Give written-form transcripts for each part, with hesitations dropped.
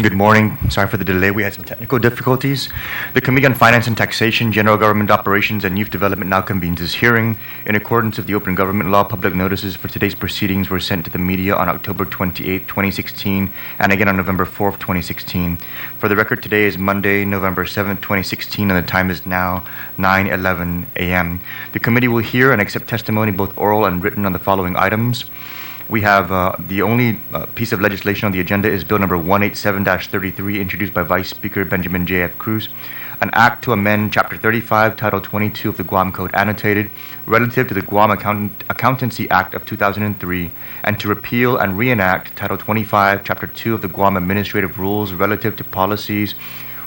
Good morning. Sorry for the delay. We had some technical difficulties. The Committee on Finance and Taxation, General Government Operations, and Youth Development now convenes this hearing. In accordance with the Open Government Law, public notices for today's proceedings were sent to the media on October 28, 2016, and again on November 4th, 2016. For the record, today is Monday, November 7th, 2016, and the time is now 9:11 a.m. The committee will hear and accept testimony, both oral and written, on the following items. We have the only piece of legislation on the agenda is Bill number 187-33, introduced by Vice Speaker Benjamin J.F. Cruz, an act to amend Chapter 35, Title 22 of the Guam Code Annotated, relative to the Guam Accountancy Act of 2003, and to repeal and reenact Title 25, Chapter 2 of the Guam Administrative Rules relative to policies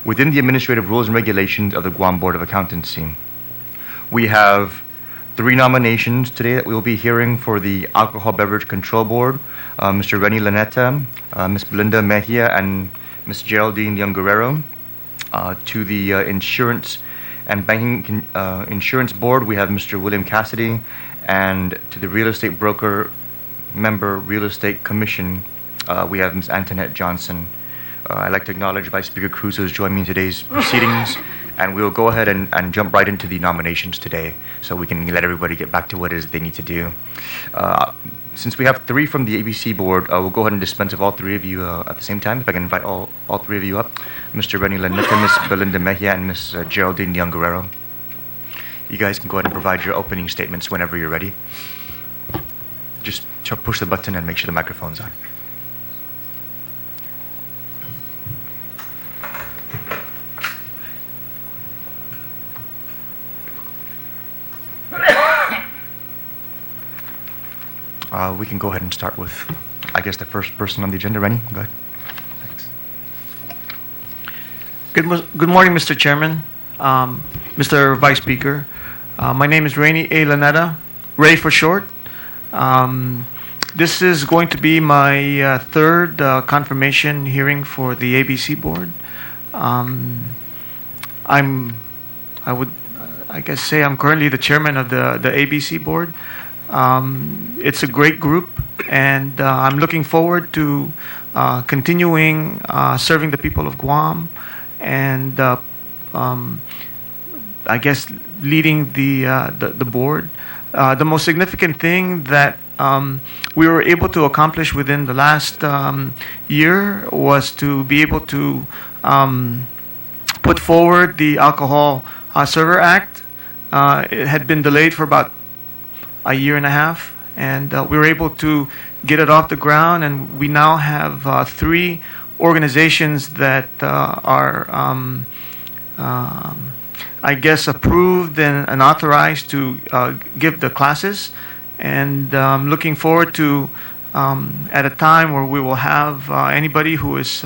within the administrative rules and regulations of the Guam Board of Accountancy. We have 3 nominations today that we will be hearing for the Alcohol Beverage Control Board. Mr. Renie Llaneta, Ms. Belinda Mejia, and Ms. Geraldine Guerrero. To the Insurance and Banking Insurance Board, we have Mr. William Cassidy. And to the Real Estate Broker Member Real Estate Commission, we have Ms. Antoinette Johnson. I'd like to acknowledge Vice Speaker Cruz, who has joined me in today's proceedings. And we'll go ahead and jump right into the nominations today so we can let everybody get back to what it is they need to do. Since we have 3 from the ABC board, we'll go ahead and dispense of all 3 of you at the same time. If I can invite all 3 of you up. Mr. Renie Llaneta, Ms. Belinda Mejia, and Ms. Geraldine Guerrero. You guys can go ahead and provide your opening statements whenever you're ready. Just push the button and make sure the microphone's on. We can go ahead and start with, I guess, the first person on the agenda. Renie, go ahead. Thanks. Good morning, Mr. Chairman, Mr. Vice Speaker. My name is Renie A. Llaneta, Ray for short. This is going to be my 3rd confirmation hearing for the ABC board. I guess say I'm currently the chairman of the ABC board. It's a great group, and I'm looking forward to continuing serving the people of Guam, and I guess leading the board. The most significant thing that we were able to accomplish within the last year was to be able to put forward the Alcohol Server Act. It had been delayed for about a year and a half, and we were able to get it off the ground, and we now have 3 organizations that are, I guess, approved and authorized to give the classes, and looking forward to at a time where we will have anybody who is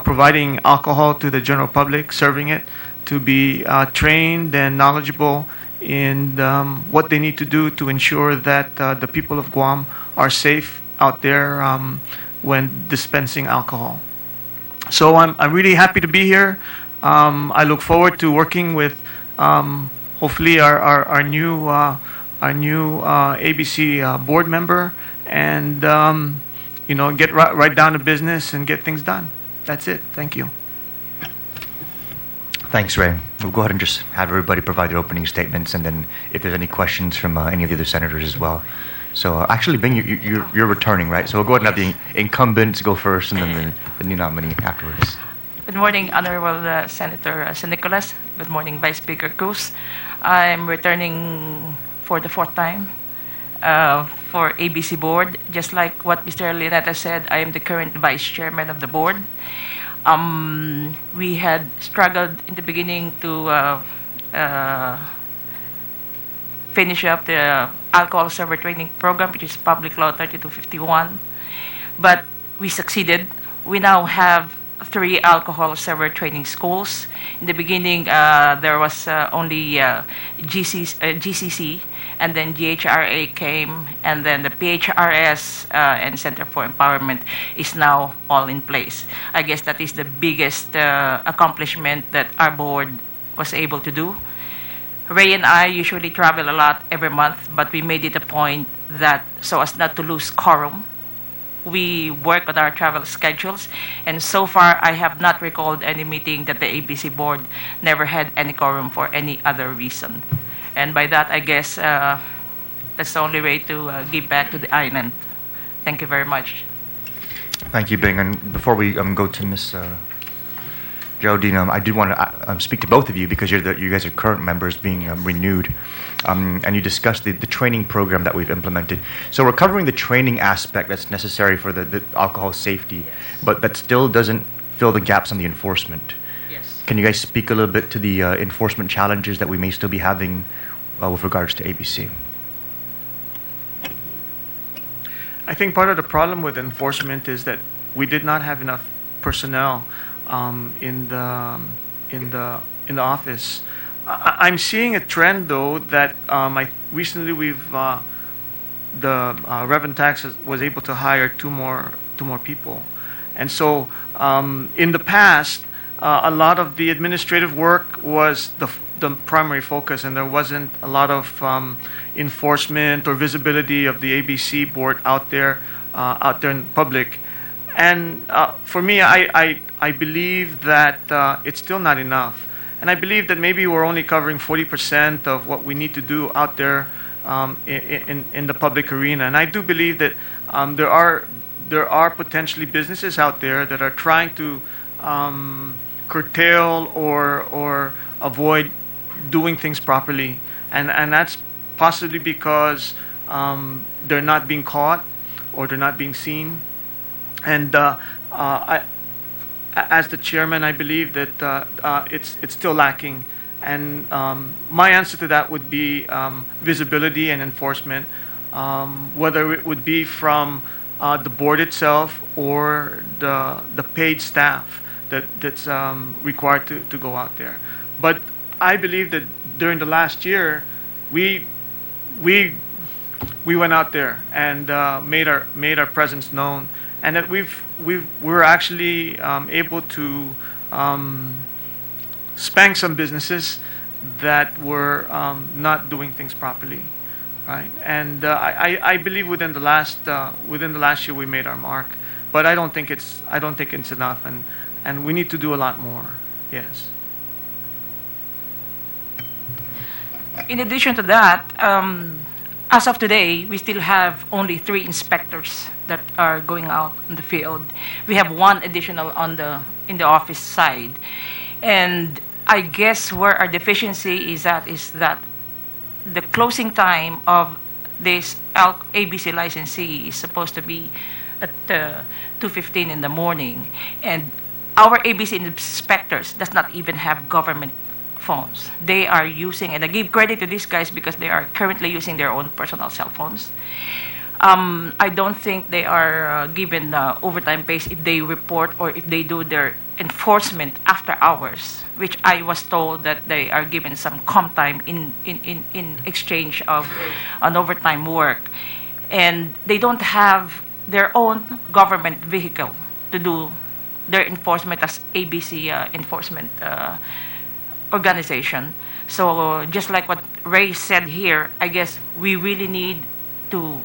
providing alcohol to the general public, serving it, to be trained and knowledgeable in what they need to do to ensure that the people of Guam are safe out there when dispensing alcohol. So I'm really happy to be here. I look forward to working with hopefully our new ABC board member, and get right down to business and get things done. That's it. Thank you. Thanks, Ray. We'll go ahead and just have everybody provide their opening statements, and then if there's any questions from any of the other senators as well. So actually, Ben, you're returning, right? So we'll go ahead and have the incumbents go first, and then the new nominee afterwards. Good morning, Honorable Senator Nicolas. Good morning, Vice Speaker Cruz. I'm returning for the 4th time for ABC Board. Just like what Mr. Llaneta said, I am the current Vice Chairman of the Board. We had struggled in the beginning to finish up the alcohol server training program, which is Public Law 3251, but we succeeded. We now have 3 alcohol server training schools. In the beginning, there was only GCC, and then GHRA came, and then the PHRS and Center for Empowerment is now all in place. I guess that is the biggest accomplishment that our board was able to do. Ray and I usually travel a lot every month, but we made it a point that so as not to lose quorum, we work on our travel schedules, and so far I have not recalled any meeting that the ABC board never had any quorum for any other reason. And by that, I guess that's the only way to give back to the island. Thank you very much. Thank you, Bing. And before we go to Ms. Geraldine, I did want to speak to both of you because you guys are current members being renewed. And you discussed the training program that we've implemented. So we're covering the training aspect that's necessary for the alcohol safety, Yes. but that still doesn't fill the gaps on the enforcement. Yes. Can you guys speak a little bit to the enforcement challenges that we may still be having with regards to ABC? I think part of the problem with enforcement is that we did not have enough personnel in the office. I'm seeing a trend though that recently the revenue tax was able to hire two more people, and so in the past a lot of the administrative work was the primary focus, and there wasn't a lot of enforcement or visibility of the ABC board out there in public. And for me, I believe that it's still not enough. And I believe that maybe we're only covering 40% of what we need to do out there in the public arena. And I do believe that there are potentially businesses out there that are trying to curtail or avoid doing things properly. And that's possibly because they're not being caught or they're not being seen. And as the chairman, I believe that it's still lacking. And my answer to that would be visibility and enforcement, whether it would be from the board itself or the paid staff that's required to go out there. But I believe that during the last year, we went out there and made our presence known, and that we're actually able to spank some businesses that were not doing things properly, right? And I believe within the last year we made our mark, but I don't think it's enough, and we need to do a lot more. Yes. In addition to that, as of today, we still have only 3 inspectors that are going out in the field. We have 1 additional in the office side, and I guess where our deficiency is that the closing time of this ABC licensee is supposed to be at 2:15 in the morning, and our ABC inspectors does not even have government phones. They are using, and I give credit to these guys because they are currently using their own personal cell phones. I don't think they are given overtime pays if they report or if they do their enforcement after hours, which I was told that they are given some comp time in exchange of an overtime work. And they don't have their own government vehicle to do their enforcement as ABC enforcement organization. So just like what Ray said here, I guess we really need to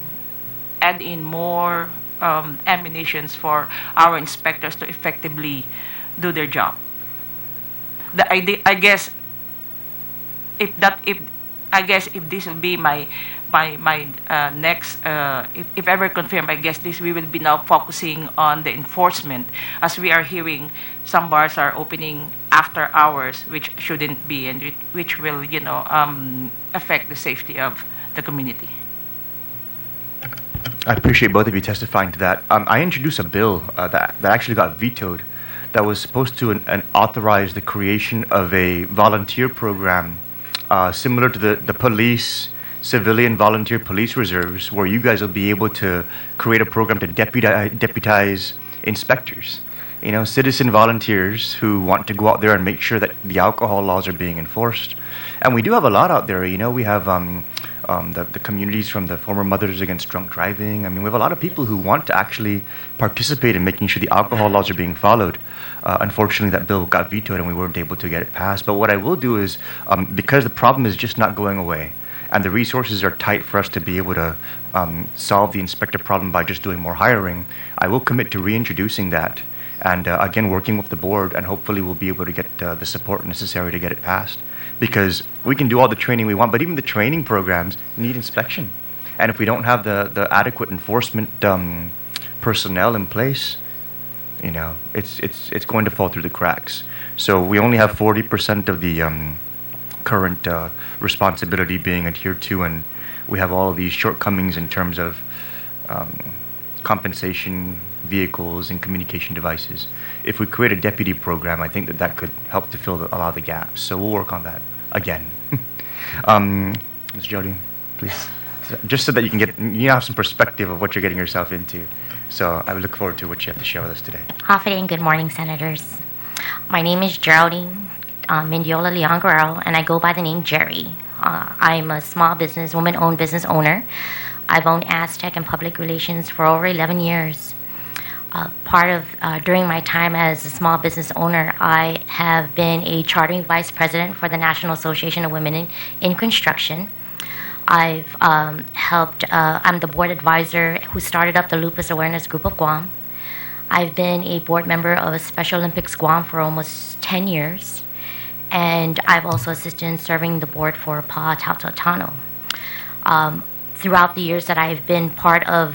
add in more ammunitions for our inspectors to effectively do their job. I guess if this will be my next, if ever confirmed, I guess we will be now focusing on the enforcement, as we are hearing some bars are opening after hours, which shouldn't be, and which will affect the safety of the community. I appreciate both of you testifying to that. I introduced a bill that actually got vetoed that was supposed to authorize the creation of a volunteer program similar to the police, civilian volunteer police reserves, where you guys will be able to create a program to deputize inspectors. Citizen volunteers who want to go out there and make sure that the alcohol laws are being enforced. And we do have a lot out there. We have the communities from the former Mothers Against Drunk Driving. I mean, we have a lot of people who want to actually participate in making sure the alcohol laws are being followed. Unfortunately, that bill got vetoed and we weren't able to get it passed. But what I will do is, because the problem is just not going away, and the resources are tight for us to be able to solve the inspector problem by just doing more hiring, I will commit to reintroducing that, and again working with the board, and hopefully we'll be able to get the support necessary to get it passed. Because we can do all the training we want, but even the training programs need inspection, and if we don't have the adequate enforcement personnel in place, you know, it's going to fall through the cracks. So we only have 40% of the current responsibility being adhered to, and we have all of these shortcomings in terms of compensation, vehicles, and communication devices. If we create a deputy program, I think that could help to fill a lot of the gaps. So we'll work on that again. Ms. Geraldine, please. Just so that you can have some perspective of what you're getting yourself into. So I would look forward to what you have to share with us today. Hafa and good morning, Senators. My name is Geraldine Mendiola Guerrero, and I go by the name Jerry. I'm a small business, woman-owned business owner. I've owned Aztec and public relations for over 11 years. During my time as a small business owner, I have been a chartering vice president for the National Association of Women in Construction. I've I'm the board advisor who started up the Lupus Awareness Group of Guam. I've been a board member of Special Olympics Guam for almost 10 years. And I've also assisted in serving the board for Pa Tautotano. Throughout the years that I've been part of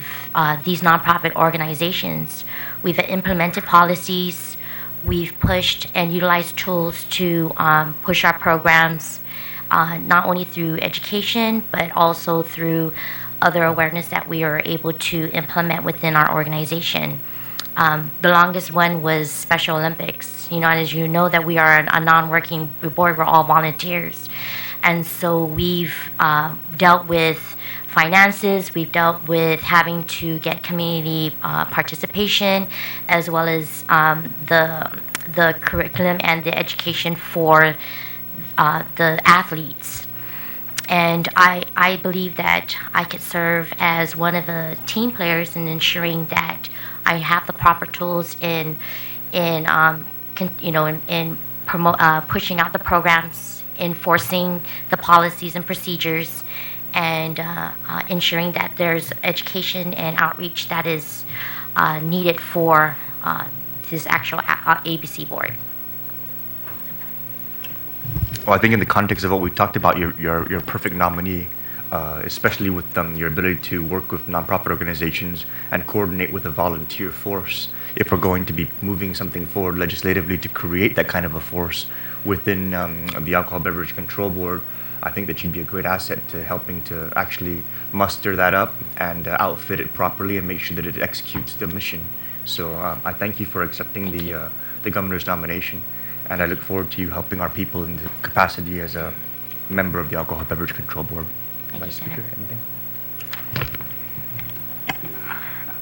these nonprofit organizations, we've implemented policies, we've pushed and utilized tools to push our programs, not only through education, but also through other awareness that we are able to implement within our organization. The longest one was Special Olympics. You know, as you know that we are a non-working board, we're all volunteers. And so we've dealt with finances, we've dealt with having to get community participation, as well as the curriculum and the education for the athletes. And I believe that I could serve as one of the team players in ensuring that I have the proper tools in pushing out the programs, enforcing the policies and procedures, and ensuring that there's education and outreach that is needed for this actual ABC board. Well, I think in the context of what we talked about, you're a perfect nominee, especially with your ability to work with nonprofit organizations and coordinate with a volunteer force. If we're going to be moving something forward legislatively to create that kind of a force within the Alcohol Beverage Control Board, I think that you'd be a great asset to helping to actually muster that up and outfit it properly and make sure that it executes the mission. So I thank you for accepting the governor's nomination, and I look forward to you helping our people in the capacity as a member of the Alcohol Beverage Control Board. Thank you, Speaker, Senator. anything?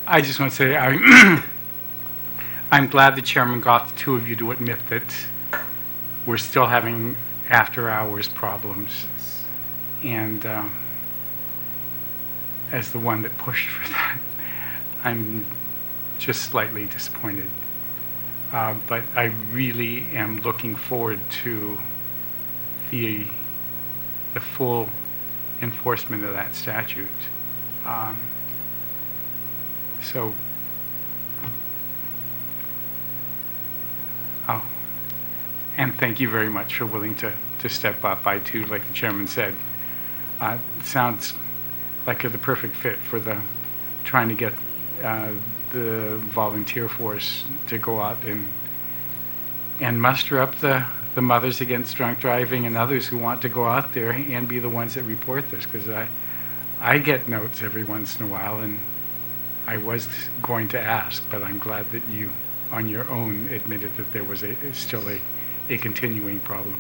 I just want to say I'm glad the chairman got the two of you to admit that we're still having after-hours problems. And as the one that pushed for that, I'm just slightly disappointed. But I really am looking forward to the full enforcement of that statute. And thank you very much for willing to step up. I too, like the chairman said, it sounds like you're the perfect fit for trying to get the volunteer force to go out and muster up the Mothers Against Drunk Driving and others who want to go out there and be the ones that report this, because I get notes every once in a while, and I was going to ask, but I'm glad that you, on your own, admitted that there was still a continuing problem.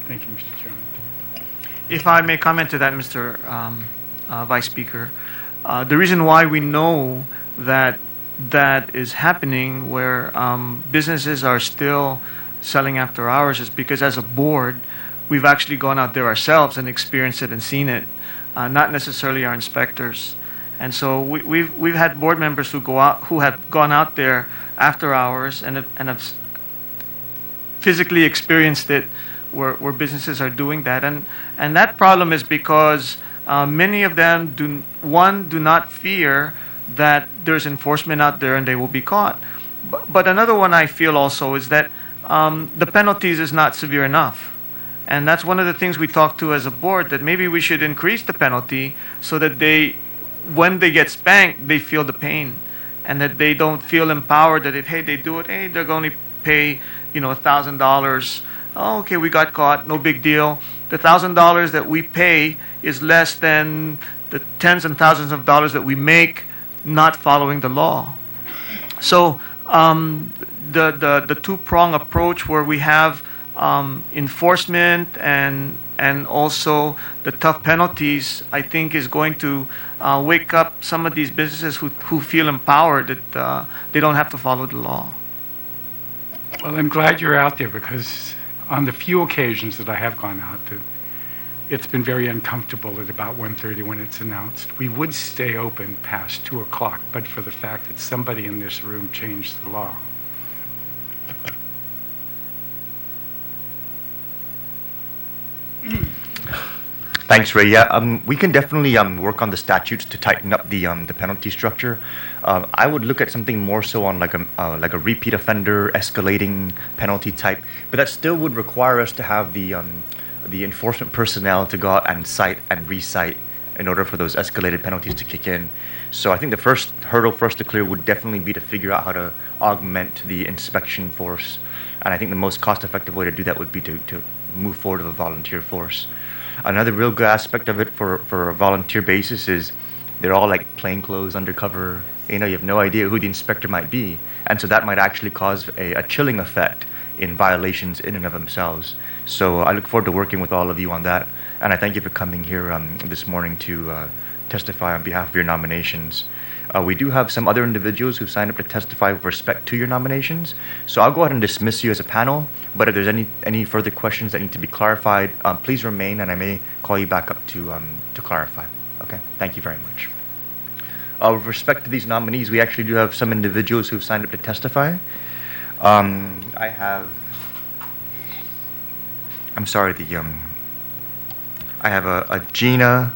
Thank you, Mr. Chairman. If I may comment to that, Mr. Vice Speaker, the reason why we know that that is happening where businesses are still selling after hours is because as a board, we've actually gone out there ourselves and experienced it and seen it, not necessarily our inspectors. And so we've had board members who have gone out there after hours and have physically experienced it where businesses are doing that, and that problem is because many of them do not fear that there's enforcement out there and they will be caught. But another one I feel also is that the penalties is not severe enough. And that's one of the things we talked to as a board, that maybe we should increase the penalty so that when they get spanked, they feel the pain. And that they don't feel empowered that if, hey, they do it, hey, they're going to pay, $1,000. Oh, okay, we got caught, no big deal. The $1,000 that we pay is less than the tens and thousands of dollars that we make not following the law. So the two-prong approach where we have enforcement and also the tough penalties, I think, is going to wake up some of these businesses who feel empowered that they don't have to follow the law. Well, I'm glad you're out there, because on the few occasions that I have gone out, it's been very uncomfortable at about 1:30 when it's announced. We would stay open past 2 o'clock, but for the fact that somebody in this room changed the law. Thanks, Ray. Yeah, we can definitely work on the statutes to tighten up the penalty structure. I would look at something more so on like a repeat offender escalating penalty type, but that still would require us to have the enforcement personnel to go out and cite and recite in order for those escalated penalties to kick in. So I think the first hurdle for us to clear would definitely be to figure out how to augment the inspection force. And I think the most cost-effective way to do that would be to move forward with a volunteer force. Another real good aspect of it for a volunteer basis is they're all like plainclothes, undercover. You have no idea who the inspector might be. And so that might actually cause a chilling effect in violations in and of themselves. So I look forward to working with all of you on that. And I thank you for coming here this morning to testify on behalf of your nominations. We do have some other individuals who've signed up to testify with respect to your nominations. So I'll go ahead and dismiss you as a panel. But if there's any further questions that need to be clarified, please remain, and I may call you back up to clarify. Okay? Thank you very much. With respect to these nominees, we actually do have some individuals who've signed up to testify. I have a Gina,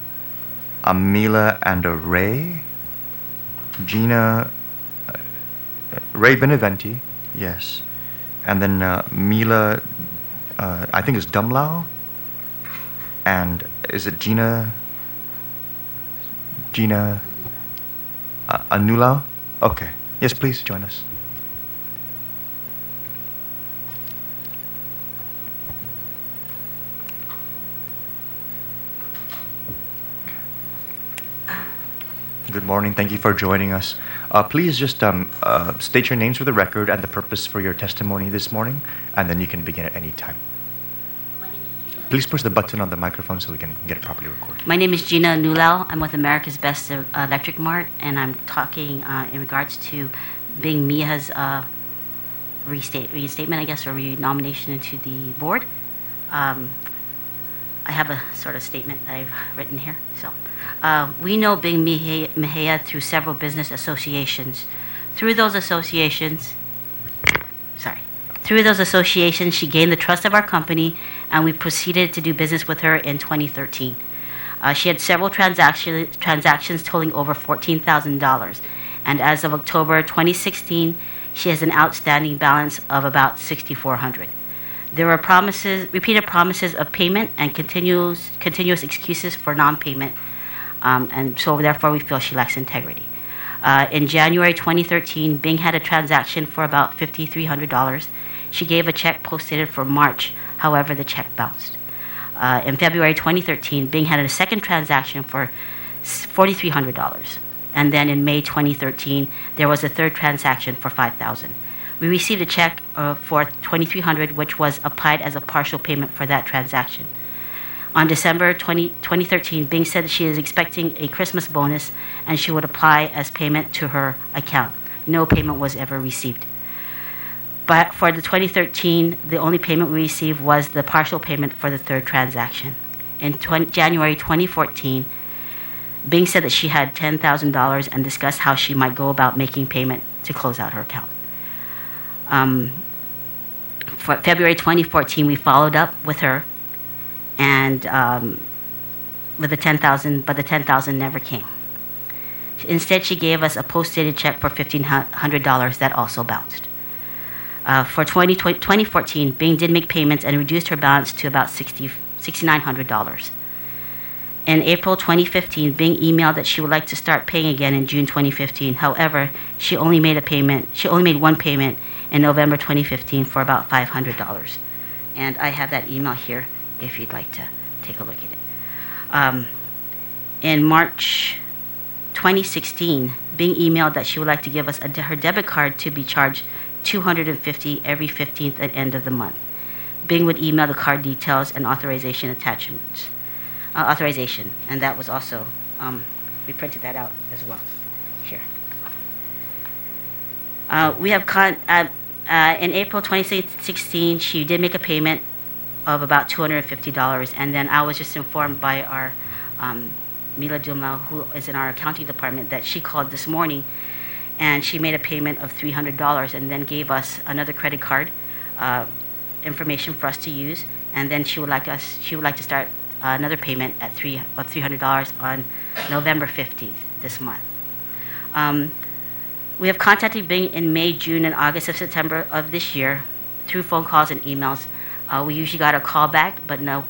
a Mila, and a Ray. Gina, Ray Beneventi, yes. And then Mila, I think it's Dumlau. And is it Gina Anulau? Okay. Yes, please join us. Good morning. Thank you for joining us. Please just state your names for the record and the purpose for your testimony this morning, and then you can begin at any time. Please push the button on the microphone so we can get it properly recorded. My name is Gina Nulal. I'm with America's Best Electric Mart, and I'm talking in regards to Bing Mia's reinstatement, I guess, or renomination into the board. I have a sort of statement that I've written here. So, we know Bing Mejia through several business associations. Through those associations, she gained the trust of our company, and we proceeded to do business with her in 2013. She had several transactions totaling over $14,000, and as of October 2016, she has an outstanding balance of about $6,400. There were repeated promises of payment and continuous excuses for non-payment, and so therefore we feel she lacks integrity. In January 2013, Bing had a transaction for about $5,300. She gave a check postdated for March. However, the check bounced. In February 2013, Bing had a second transaction for $4,300. And then in May 2013, there was a third transaction for $5,000. We received a check for $2,300, which was applied as a partial payment for that transaction. On December 2013, Bing said that she is expecting a Christmas bonus and she would apply as payment to her account. No payment was ever received. But for the 2013, the only payment we received was the partial payment for the third transaction. In January 2014, Bing said that she had $10,000 and discussed how she might go about making payment to close out her account. for February 2014, we followed up with her, and with the 10,000, but the 10,000 never came. Instead, she gave us a post-dated check for $1,500 that also bounced. For 2014, Bing did make payments and reduced her balance to about $6,900. In April 2015, Bing emailed that she would like to start paying again in June 2015. However, she only made one payment in November 2015 for about $500. And I have that email here if you'd like to take a look at it. In March 2016, Bing emailed that she would like to give us her debit card to be charged $250 every 15th at end of the month. Bing would email the card details and authorization attachments. And that was also, we printed that out as well. Here. We have in April 2016, she did make a payment of about $250, and then I was just informed by our Mila Dumlau, who is in our accounting department, that she called this morning, and she made a payment of $300, and then gave us another credit card information for us to use, and then she would like to start another payment of $300 on November 15th this month. We have contacted Bing in May, June, and August of September of this year through phone calls and emails. We usually got a call back, but no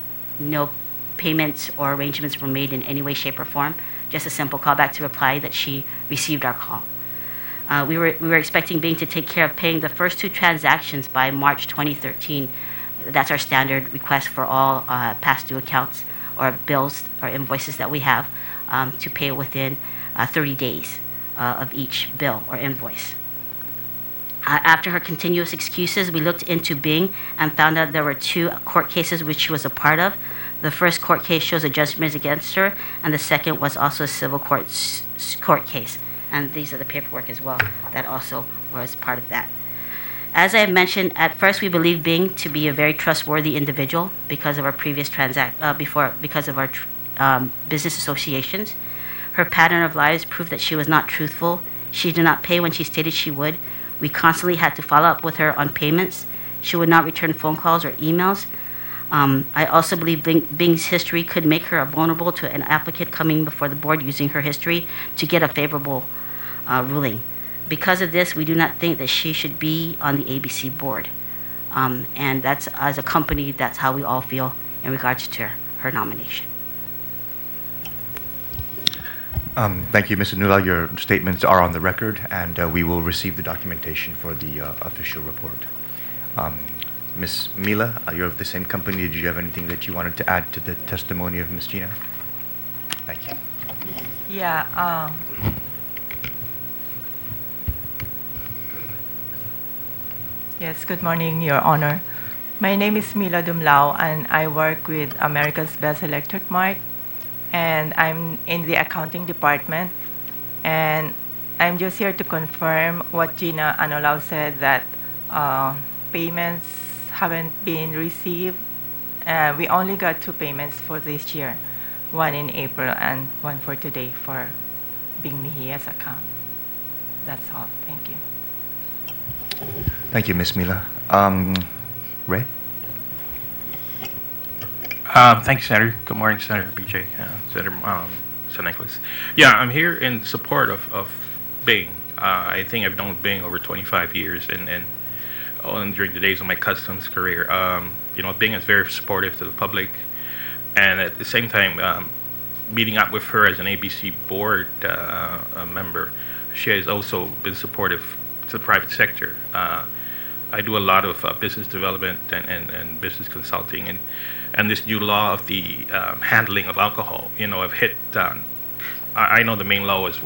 payments or arrangements were made in any way, shape, or form. Just a simple call back to reply that she received our call. We were expecting Bing to take care of paying the first 2 transactions by March 2013. That's our standard request for all past due accounts or bills or invoices that we have, to pay within 30 days of each bill or invoice. After her continuous excuses, we looked into Bing and found out there were 2 court cases which she was a part of. The first court case shows a judgment against her, and the second was also a civil court case. And these are the paperwork as well that also was part of that. As I have mentioned, at first we believed Bing to be a very trustworthy individual because of our previous because of our business associations. Her pattern of lies proved that she was not truthful. She did not pay when she stated she would. We constantly had to follow up with her on payments. She would not return phone calls or emails. I also believe Bing's history could make her vulnerable to an applicant coming before the board using her history to get a favorable ruling. Because of this, we do not think that she should be on the ABC board. And that's, as a company, that's how we all feel in regards to her nomination. Thank you, Mr. Nula. Your statements are on the record, and we will receive the documentation for the official report. Ms. Mila, you're of the same company. Did you have anything that you wanted to add to the testimony of Ms. Gina? Thank you. Yeah. Yes, good morning, Your Honor. My name is Mila Dumlao, and I work with America's Best Electric Mart, and I'm in the accounting department. And I'm just here to confirm what Gina Anolao said, that payments haven't been received. We only got 2 payments for this year, one in April and one for today for Bing Mejia's account. That's all. Thank you. Thank you, Ms. Mila. Ray? Thank you, Senator. Good morning, Senator BJ, Senator Nicolas. Yeah, I'm here in support of Bing. I think I've known Bing over 25 years, and during the days of my customs career. Bing is very supportive to the public, and at the same time, meeting up with her as an ABC board member, she has also been supportive to the private sector. I do a lot of business development and business consulting, and this new law of the handling of alcohol, I've hit. I know the main law was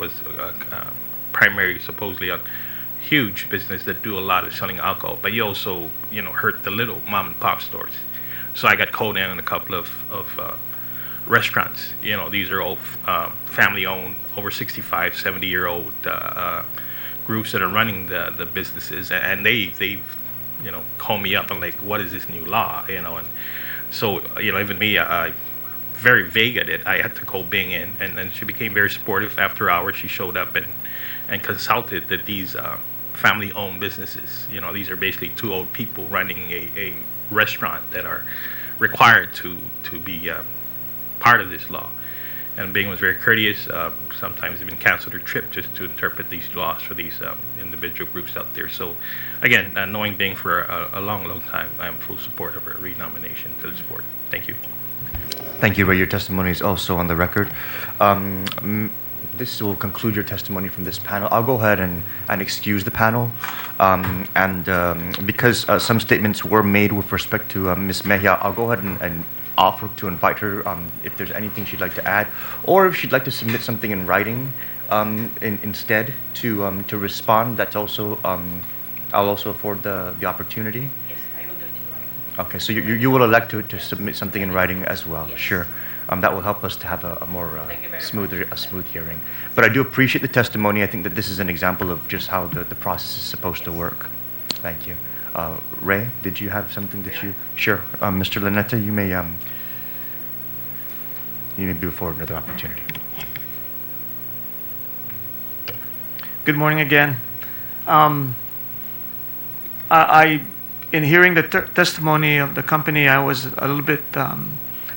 primary, supposedly on huge business that do a lot of selling alcohol, but you also hurt the little mom and pop stores. So I got called in a couple of restaurants. These are all family owned, over 65, 70-year-old groups that are running the businesses, and they've call me up and like, what is this new law? And so even me, I very vague at it. I had to call Bing in, and then she became very supportive. After hours, she showed up and consulted that these family-owned businesses. These are basically two old people running a restaurant that are required to be part of this law. And Bing was very courteous. Sometimes even canceled her trip just to interpret these laws for these individual groups out there. So, again, knowing Bing for a long, long time, I am full support of her renomination to this board. Thank you. Thank you, Ray. Your testimony is also on the record. This will conclude your testimony from this panel. I'll go ahead and excuse the panel. Because some statements were made with respect to Ms. Mejia, I'll go ahead and offer to invite her if there's anything she'd like to add, or if she'd like to submit something in writing instead to respond. That's also I'll also afford the opportunity. Yes, I will do it in writing. Okay, so you will elect to submit something in writing as well. Yes. Sure. That will help us to have a more Thank you very smooth hearing. But I do appreciate the testimony. I think that this is an example of just how the process is supposed to work. Thank you. Ray, did you have something that you... Sure. Mr. Llaneta, you may be afforded another opportunity. Good morning again. In hearing the testimony of the company, I was a little bit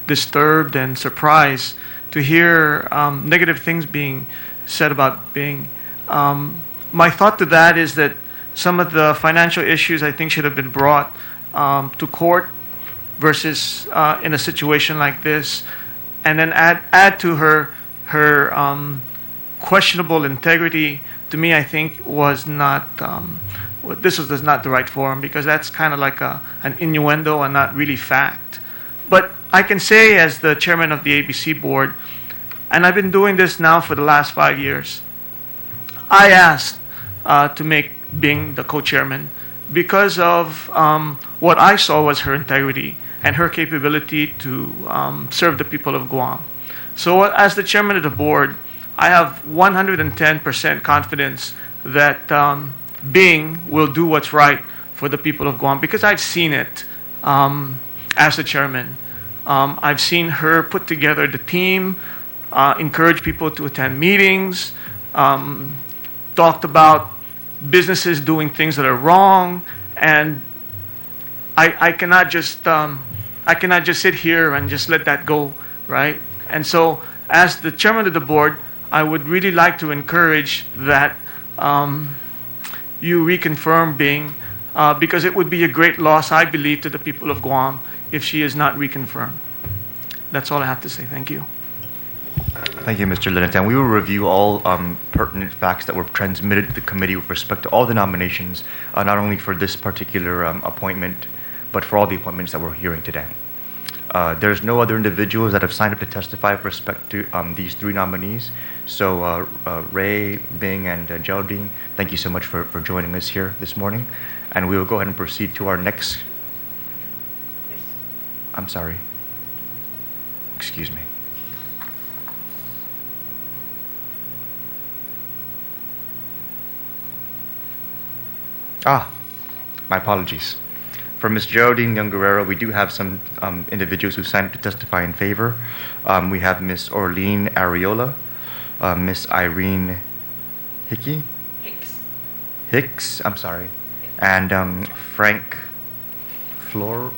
disturbed and surprised to hear negative things being said about Bing. My thought to that is that some of the financial issues I think should have been brought to court versus in a situation like this, and then add to her questionable integrity. To me, I think was not this was not the right forum, because that's kind of like an innuendo and not really fact. But I can say, as the chairman of the ABC board, and I've been doing this now for the last 5 years, I asked to make Bing the co-chairman because of what I saw was her integrity and her capability to serve the people of Guam. So as the chairman of the board, I have 110% confidence that Bing will do what's right for the people of Guam, because I've seen it as the chairman. I've seen her put together the team, encourage people to attend meetings, talked about businesses doing things that are wrong, and I cannot just sit here and just let that go, right? And so, as the chairman of the board, I would really like to encourage that you reconfirm Bing, because it would be a great loss, I believe, to the people of Guam if she is not reconfirmed. That's all I have to say. Thank you. Thank you, Mr. Llaneta. And we will review all pertinent facts that were transmitted to the committee with respect to all the nominations, not only for this particular appointment, but for all the appointments that we're hearing today. There's no other individuals that have signed up to testify with respect to these three nominees. So Ray, Bing, and Geraldine, thank you so much for joining us here this morning. And we will go ahead and proceed to our next... I'm sorry. Excuse me. My apologies. For Ms. Geraldine Guerrero, we do have some individuals who signed up to testify in favor. We have Ms. Orlean Areola, Ms. Irene Hicks, I'm sorry, and Frank Flory?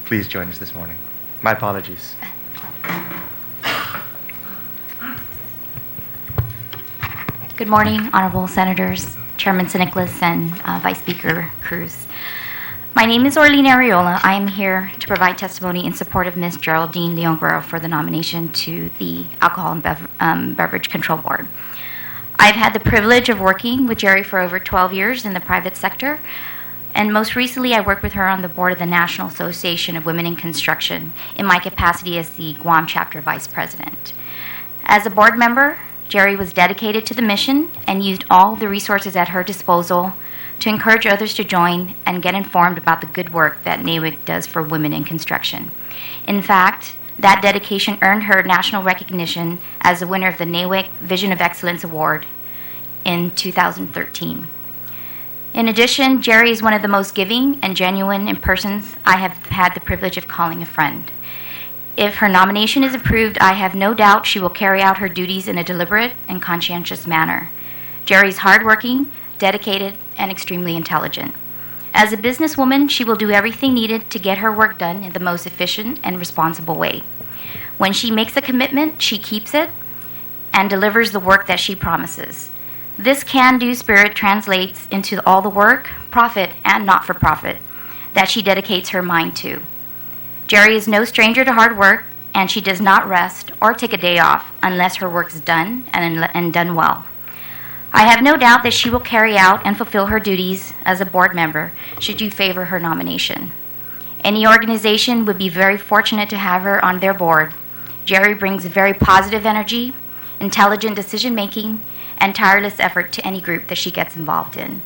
Please join us this morning. My apologies. Good morning, honorable senators, Chairman Nicolas, and Vice Speaker Cruz. My name is Orlean Areola. I am here to provide testimony in support of Ms. Geraldine Guerrero for the nomination to the Alcohol and Beverage Control Board. I've had the privilege of working with Jerry for over 12 years in the private sector, and most recently I worked with her on the board of the National Association of Women in Construction in my capacity as the Guam chapter vice president. As a board member, Jerry was dedicated to the mission and used all the resources at her disposal to encourage others to join and get informed about the good work that NAWIC does for women in construction. In fact, that dedication earned her national recognition as the winner of the NAWIC Vision of Excellence Award in 2013. In addition, Jerry is one of the most giving and genuine in persons I have had the privilege of calling a friend. If her nomination is approved, I have no doubt she will carry out her duties in a deliberate and conscientious manner. Jerry is hardworking, dedicated, and extremely intelligent. As a businesswoman, she will do everything needed to get her work done in the most efficient and responsible way. When she makes a commitment, she keeps it and delivers the work that she promises. This can-do spirit translates into all the work, profit, and not-for-profit that she dedicates her mind to. Jerry is no stranger to hard work, and she does not rest or take a day off unless her work is done and done well. I have no doubt that she will carry out and fulfill her duties as a board member should you favor her nomination. Any organization would be very fortunate to have her on their board. Jerry brings very positive energy, intelligent decision-making, and tireless effort to any group that she gets involved in.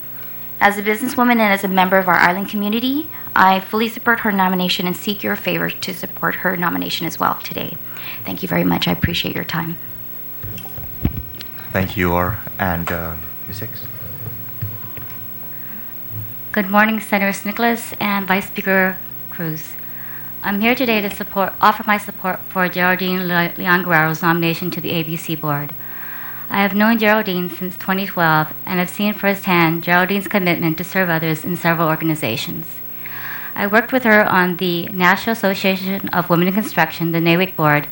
As a businesswoman and as a member of our island community, I fully support her nomination and seek your favor to support her nomination as well today. Thank you very much. I appreciate your time. Thank you, Or. And Ms. Hicks? Good morning, Senators Nicolas and Vice Speaker Cruz. I'm here today to offer my support for Geraldine Guerrero's nomination to the ABC Board. I have known Geraldine since 2012 and have seen firsthand Geraldine's commitment to serve others in several organizations. I worked with her on the National Association of Women in Construction, the NAWIC Board.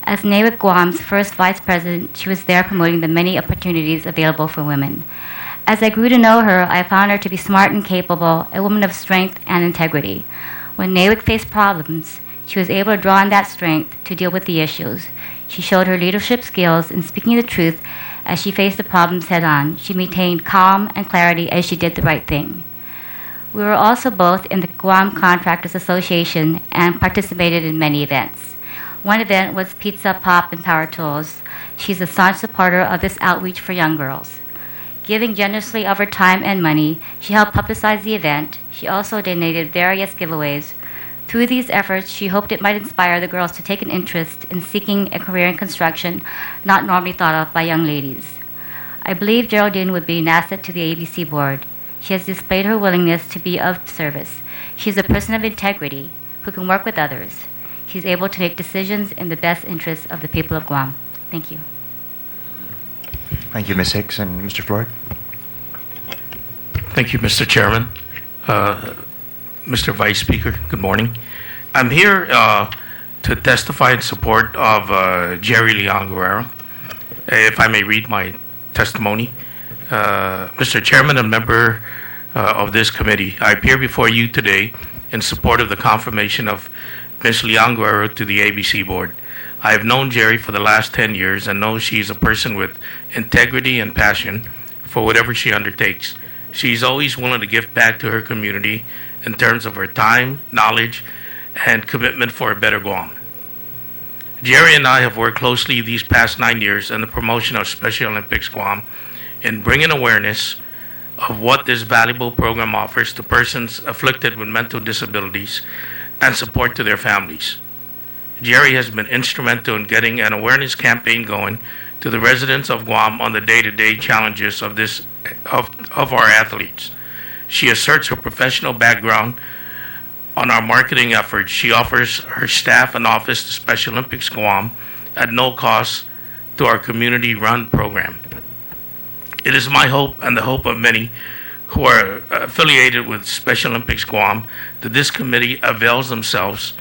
As NAWIC Guam's first vice president, she was there promoting the many opportunities available for women. As I grew to know her, I found her to be smart and capable, a woman of strength and integrity. When NAWIC faced problems, she was able to draw on that strength to deal with the issues. She showed her leadership skills in speaking the truth as she faced the problems head-on. She maintained calm and clarity as she did the right thing. We were also both in the Guam Contractors Association and participated in many events. One event was Pizza, Pop, and Power Tools. She's a staunch supporter of this outreach for young girls. Giving generously of her time and money, she helped publicize the event. She also donated various giveaways. Through these efforts, she hoped it might inspire the girls to take an interest in seeking a career in construction not normally thought of by young ladies. I believe Geraldine would be an asset to the ABC Board. She has displayed her willingness to be of service. She is a person of integrity who can work with others. She's able to make decisions in the best interests of the people of Guam. Thank you. Thank you, Ms. Hicks. And Mr. Floyd? Thank you, Mr. Chairman. Mr. Vice Speaker, good morning. I'm here to testify in support of Jerry Guerrero. If I may read my testimony. Mr. Chairman and member of this committee, I appear before you today in support of the confirmation of Ms. Guerrero to the ABC Board. I have known Jerry for the last 10 years and know she is a person with integrity and passion for whatever she undertakes. She's always willing to give back to her community in terms of her time, knowledge, and commitment for a better Guam. Jerry and I have worked closely these past 9 years in the promotion of Special Olympics Guam in bringing awareness of what this valuable program offers to persons afflicted with mental disabilities and support to their families. Jerry has been instrumental in getting an awareness campaign going to the residents of Guam on the day-to-day challenges of our athletes. She asserts her professional background on our marketing efforts. She offers her staff an office to Special Olympics Guam at no cost to our community-run program. It is my hope and the hope of many who are affiliated with Special Olympics Guam that this committee avails themselves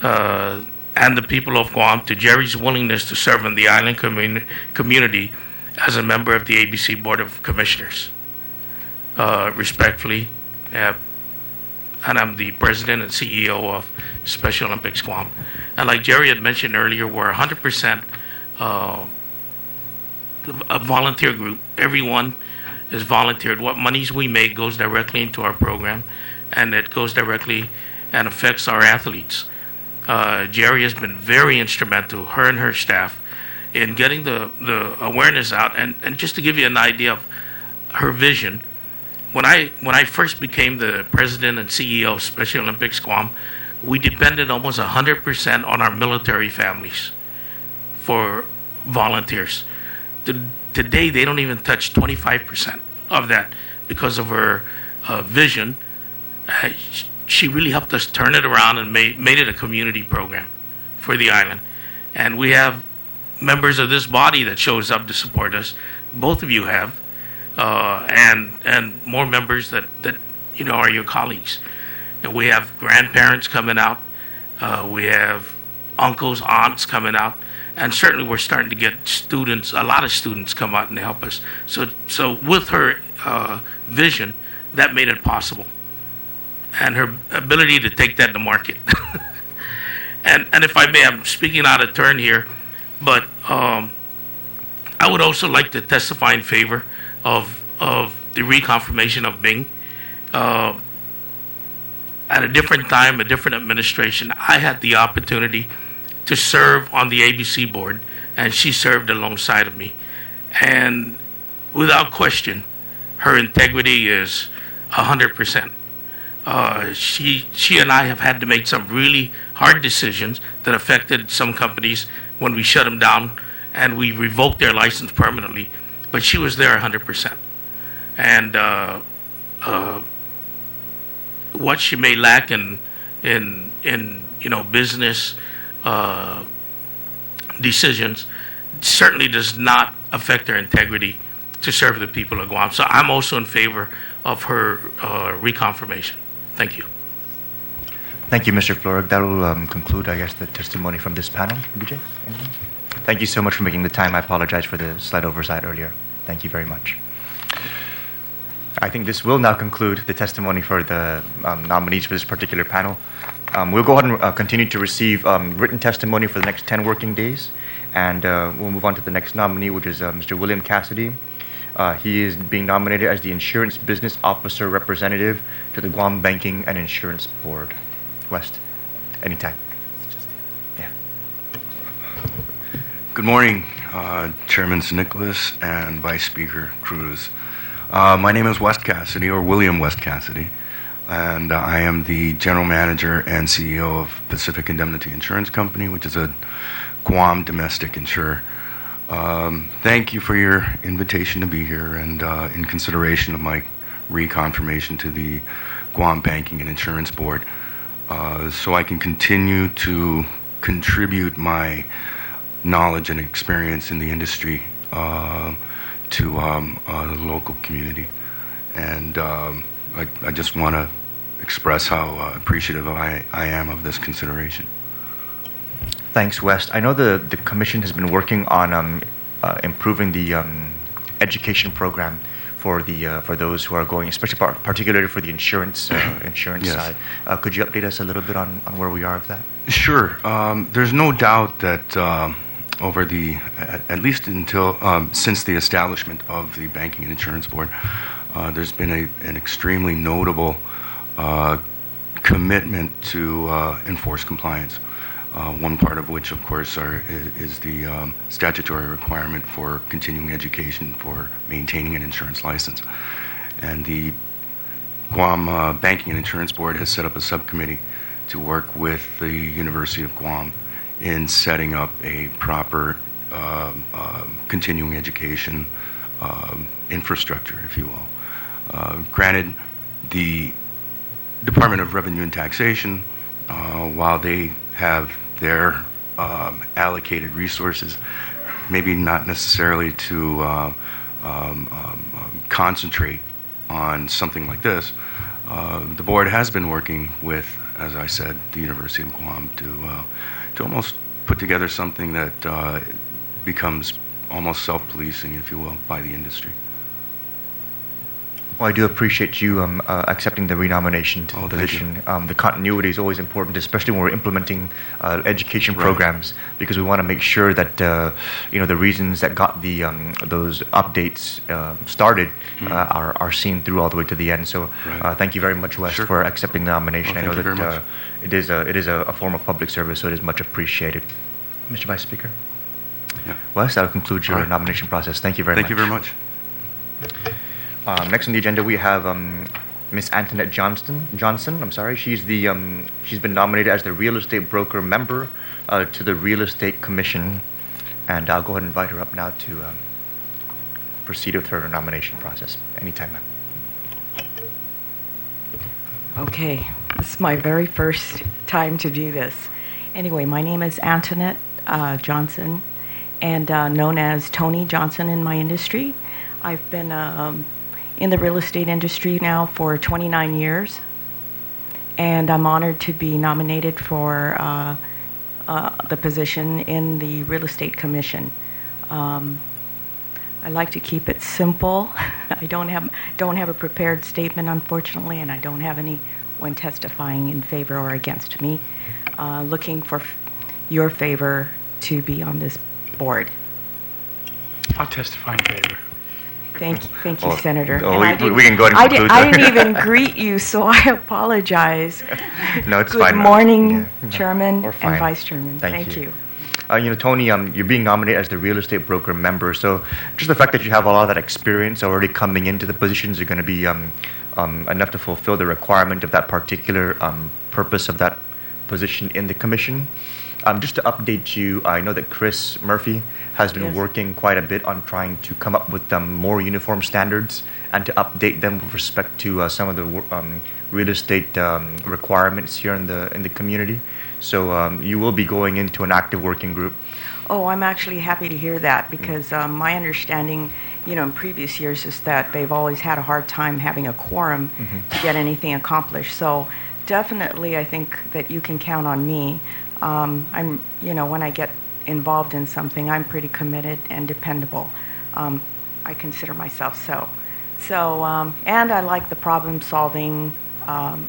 and the people of Guam to Jerry's willingness to serve in the island community as a member of the ABC Board of Commissioners. Respectfully, and I'm the president and CEO of Special Olympics Guam. And like Jerry had mentioned earlier, we're 100% a volunteer group. Everyone is volunteered. What monies we make goes directly into our program, and it goes directly and affects our athletes. Jerry has been very instrumental, her and her staff, in getting the awareness out. And just to give you an idea of her vision, when I first became the president and CEO of Special Olympics Guam, we depended almost 100% on our military families for volunteers. Today, they don't even touch 25% of that because of her vision. She really helped us turn it around and made it a community program for the island. And we have members of this body that shows up to support us. Both of you have, and more members that are your colleagues. And we have grandparents coming out. We have uncles, aunts coming out. And certainly we're starting to get students, a lot of students come out and help us. So with her vision, that made it possible. And her ability to take that to market. and if I may, I'm speaking out of turn here, but I would also like to testify in favor of the reconfirmation of Bing. At a different time, a different administration, I had the opportunity to serve on the ABC board, and she served alongside of me. And without question, her integrity is 100%. She and I have had to make some really hard decisions that affected some companies when we shut them down and we revoked their license permanently. But she was there 100%. And what she may lack in business decisions certainly does not affect her integrity to serve the people of Guam. So I'm also in favor of her reconfirmation. Thank you. Thank you, Mr. Florek. That will conclude, I guess, the testimony from this panel. BJ, anything? Thank you so much for making the time. I apologize for the slight oversight earlier. Thank you very much. I think this will now conclude the testimony for the nominees for this particular panel. We'll go ahead and continue to receive written testimony for the next 10 working days, and we'll move on to the next nominee, which is Mr. William Cassidy. He is being nominated as the Insurance Business Officer Representative to the Guam Banking and Insurance Board. West, anytime. Yeah. Good morning, Chairman Nicolas and Vice Speaker Cruz. My name is West Cassidy, or William West Cassidy, and I am the General Manager and CEO of Pacific Indemnity Insurance Company, which is a Guam domestic insurer. Thank you for your invitation to be here and in consideration of my reconfirmation to the Guam Banking and Insurance Board, so I can continue to contribute my knowledge and experience in the industry to the local community. And I just want to express how appreciative I am of this consideration. Thanks, West. I know the Commission has been working on improving the education program for those who are going, especially particularly for the insurance Yes. side. Could you update us a little bit on where we are with that? Sure. There's no doubt that over at least until since the establishment of the Banking and Insurance Board, there's been an extremely notable commitment to enforce compliance. One part of which, of course, is the statutory requirement for continuing education for maintaining an insurance license. And the Guam Banking and Insurance Board has set up a subcommittee to work with the University of Guam in setting up a proper continuing education infrastructure, if you will. Granted, the Department of Revenue and Taxation, while they have their allocated resources, maybe not necessarily to concentrate on something like this, the board has been working with, as I said, the University of Guam to almost put together something that becomes almost self-policing, if you will, by the industry. Well, I do appreciate you accepting the renomination to the position. The continuity is always important, especially when we're implementing education programs, because we want to make sure that the reasons that got the those updates started are seen through all the way to the end. So thank you very much, Wes, for accepting the nomination. Well, I know that it is a form of public service, so it is much appreciated. Mr. Vice Speaker. Yeah. Wes, that'll conclude your nomination process. Thank you very much. Thank you very much. Next on the agenda, we have Miss Antoinette Johnson. I'm sorry. She's been nominated as the Real Estate Broker Member to the Real Estate Commission, and I'll go ahead and invite her up now to proceed with her nomination process. Anytime, ma'am. Okay, this is my very first time to do this, Anyway, my name is Antoinette Johnson, and known as Tony Johnson in my industry. I've been in the real estate industry now for 29 years, and I'm honored to be nominated for the position in the Real Estate Commission. I like to keep it simple. I don't have a prepared statement, unfortunately, and I don't have anyone testifying in favor or against me. Looking for your favor to be on this board. I'll testify in favor. Thank you, Senator. We can go ahead and conclude. I didn't even greet you, so I apologize. No, it's Good fine. Good morning, Yeah. Chairman We're and fine. Vice Chairman. Thank you. Tony, you're being nominated as the real estate broker member. So just the fact that you have a lot of that experience already coming into the positions are going to be enough to fulfill the requirement of that particular purpose of that position in the commission. Just to update you, I know that Chris Murphy has been working quite a bit on trying to come up with more uniform standards and to update them with respect to some of the real estate requirements here in the community. So you will be going into an active working group. Oh, I'm actually happy to hear that because my understanding, in previous years is that they've always had a hard time having a quorum to get anything accomplished. So definitely, I think that you can count on me. I'm, when I get involved in something, I'm pretty committed and dependable. I consider myself so. So, and I like the problem-solving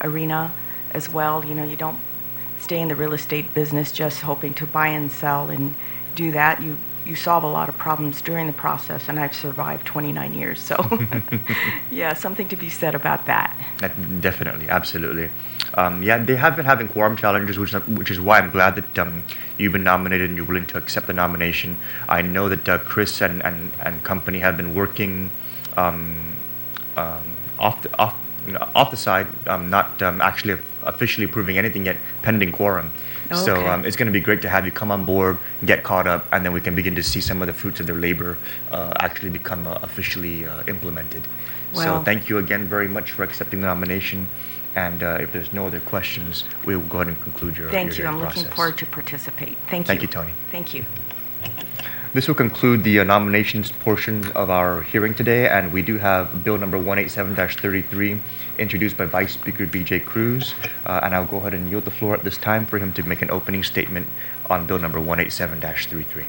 arena as well. You don't stay in the real estate business just hoping to buy and sell and do that. You solve a lot of problems during the process, and I've survived 29 years. So, yeah, something to be said about that. Definitely, absolutely. They have been having quorum challenges, which is why I'm glad that you've been nominated and you're willing to accept the nomination. I know that Chris and company have been working off the side, not actually officially approving anything yet, pending quorum. Okay. So it's going to be great to have you come on board, get caught up, and then we can begin to see some of the fruits of their labor actually become officially implemented. Well, so thank you again very much for accepting the nomination. And if there's no other questions, we will go ahead and conclude your Thank you. hearing I'm process. looking forward to participate. Thank you. Thank you, Tony. Thank you. This will conclude the nominations portion of our hearing today, and we do have Bill number 187-33 introduced by Vice Speaker B.J. Cruz, and I'll go ahead and yield the floor at this time for him to make an opening statement on Bill number 187-33.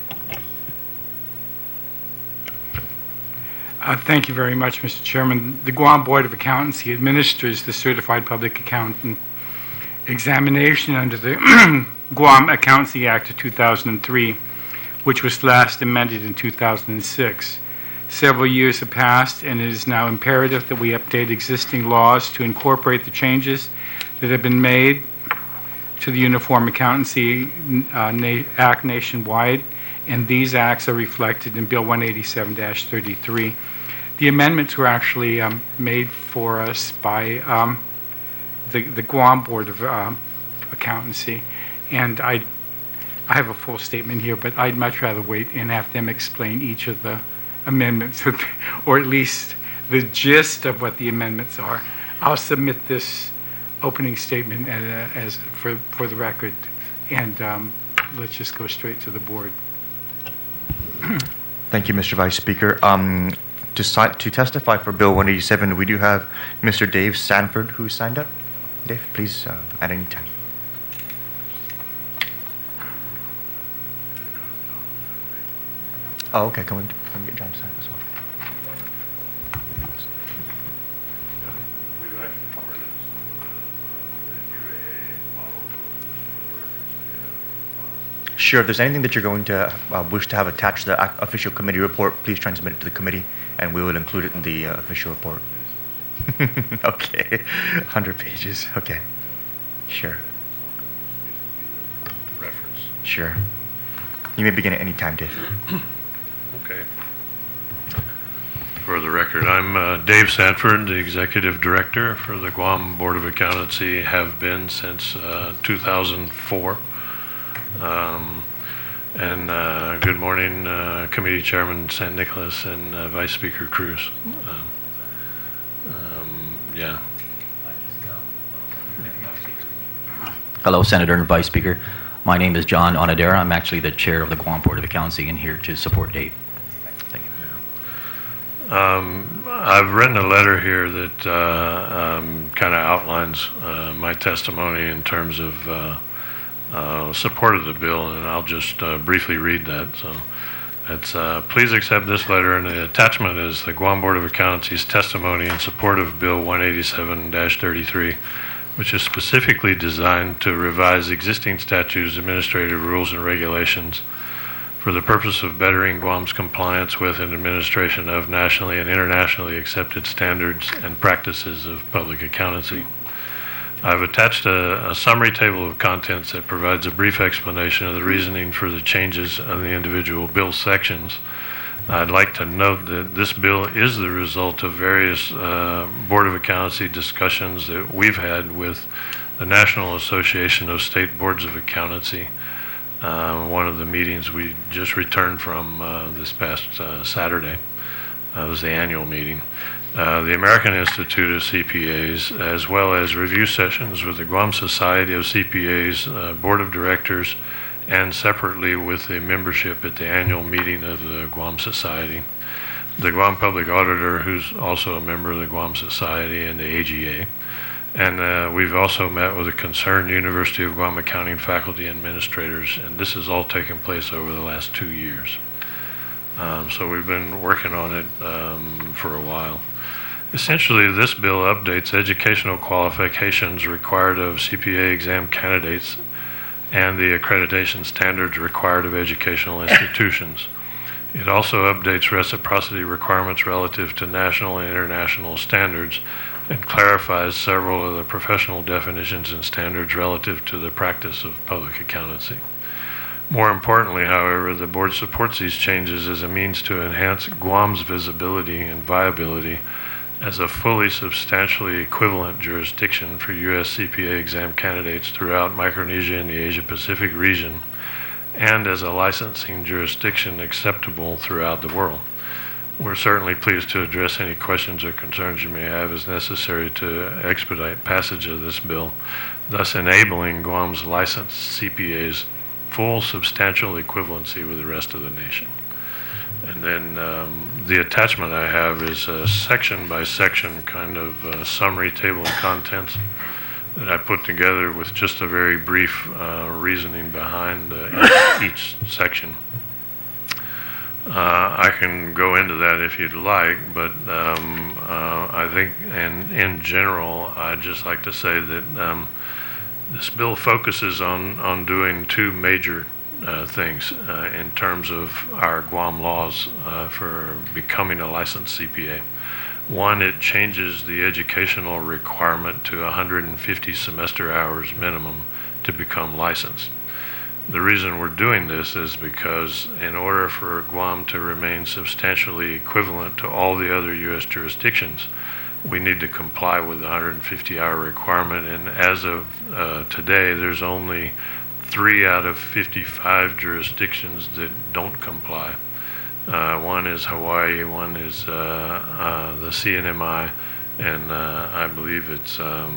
Thank you very much, Mr. Chairman. The Guam Board of Accountancy administers the Certified Public Accountant examination under the Guam Accountancy Act of 2003, which was last amended in 2006. Several years have passed, and it is now imperative that we update existing laws to incorporate the changes that have been made to the Uniform Accountancy Act nationwide, and these acts are reflected in Bill 187-33. The amendments were actually made for us by the Guam Board of Accountancy, and I have a full statement here, but I'd much rather wait and have them explain each of the amendments, or at least the gist of what the amendments are. I'll submit this opening statement as for the record, and let's just go straight to the board. Thank you, Mr. Vice Speaker. To testify for Bill 187, we do have Mr. Dave Sanford who signed up. Dave, please, at any time. Oh, okay. Can we get John to sign up as well? Sure. If there's anything that you're going to wish to have attached to the official committee report, please transmit it to the committee, and we will include it in the official report. Okay. 100 pages. Okay. Sure. Reference. Sure. You may begin at any time, Dave. Okay. For the record, I'm Dave Sanford, the Executive Director for the Guam Board of Accountancy, have been since 2004. Good morning, Committee Chairman San Nicolas and Vice Speaker Cruz. Hello, Senator and Vice Speaker. My name is John Onadera. I'm actually the chair of the Guam Board of Accountancy and here to support Dave. Thank you. I've written a letter here that kind of outlines my testimony in terms of support of the bill, and I'll just briefly read that. So it's please accept this letter, and the attachment is the Guam Board of Accountancy's testimony in support of Bill 187-33, which is specifically designed to revise existing statutes, administrative rules, and regulations for the purpose of bettering Guam's compliance with and administration of nationally and internationally accepted standards and practices of public accountancy. I've attached a summary table of contents that provides a brief explanation of the reasoning for the changes on the individual bill sections. I'd like to note that this bill is the result of various Board of Accountancy discussions that we've had with the National Association of State Boards of Accountancy. One of the meetings we just returned from this past Saturday was the annual meeting. The American Institute of CPAs, as well as review sessions with the Guam Society of CPAs, Board of Directors, and separately with the membership at the annual meeting of the Guam Society, the Guam Public Auditor, who's also a member of the Guam Society, and the AGA. And we've also met with the concerned University of Guam accounting faculty and administrators, and this has all taken place over the last 2 years. So we've been working on it for a while. Essentially, this bill updates educational qualifications required of CPA exam candidates and the accreditation standards required of educational institutions. It also updates reciprocity requirements relative to national and international standards and clarifies several of the professional definitions and standards relative to the practice of public accountancy. More importantly, however, the board supports these changes as a means to enhance Guam's visibility and viability as a fully substantially equivalent jurisdiction for U.S. CPA exam candidates throughout Micronesia and the Asia-Pacific region, and as a licensing jurisdiction acceptable throughout the world. We're certainly pleased to address any questions or concerns you may have as necessary to expedite passage of this bill, thus enabling Guam's licensed CPAs full substantial equivalency with the rest of the nation. And then the attachment I have is a section by section kind of summary table of contents that I put together with just a very brief reasoning behind each section. I can go into that if you'd like, but I think in general, I'd just like to say that this bill focuses on doing two major things in terms of our Guam laws for becoming a licensed CPA. One, it changes the educational requirement to 150 semester hours minimum to become licensed. The reason we're doing this is because in order for Guam to remain substantially equivalent to all the other U.S. jurisdictions, we need to comply with the 150-hour requirement, and as of today, there's only 3 out of 55 jurisdictions that don't comply. One is Hawaii, one is the CNMI, and I believe it's the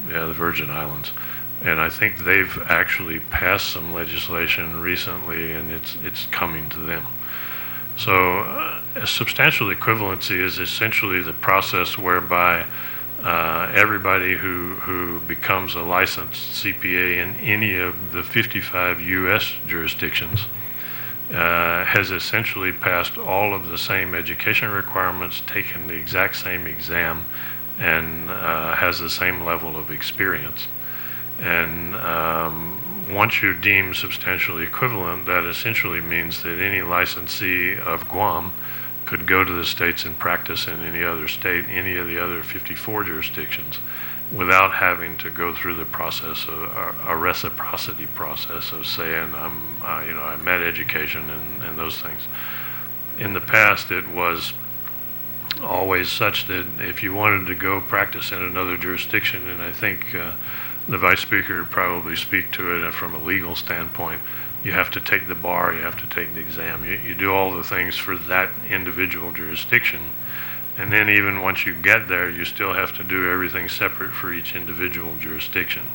Virgin Islands. And I think they've actually passed some legislation recently, and it's coming to them. So substantial equivalency is essentially the process whereby everybody who becomes a licensed CPA in any of the 55 U.S. jurisdictions has essentially passed all of the same education requirements, taken the exact same exam, and has the same level of experience. And once you're deemed substantially equivalent, that essentially means that any licensee of Guam could go to the States and practice in any other state, any of the other 54 jurisdictions, without having to go through the process of a reciprocity process of saying I met education and those things. In the past, it was always such that if you wanted to go practice in another jurisdiction, and I think the Vice Speaker would probably speak to it from a legal standpoint, you have to take the bar, you have to take the exam, you do all the things for that individual jurisdiction, and then even once you get there, you still have to do everything separate for each individual jurisdiction.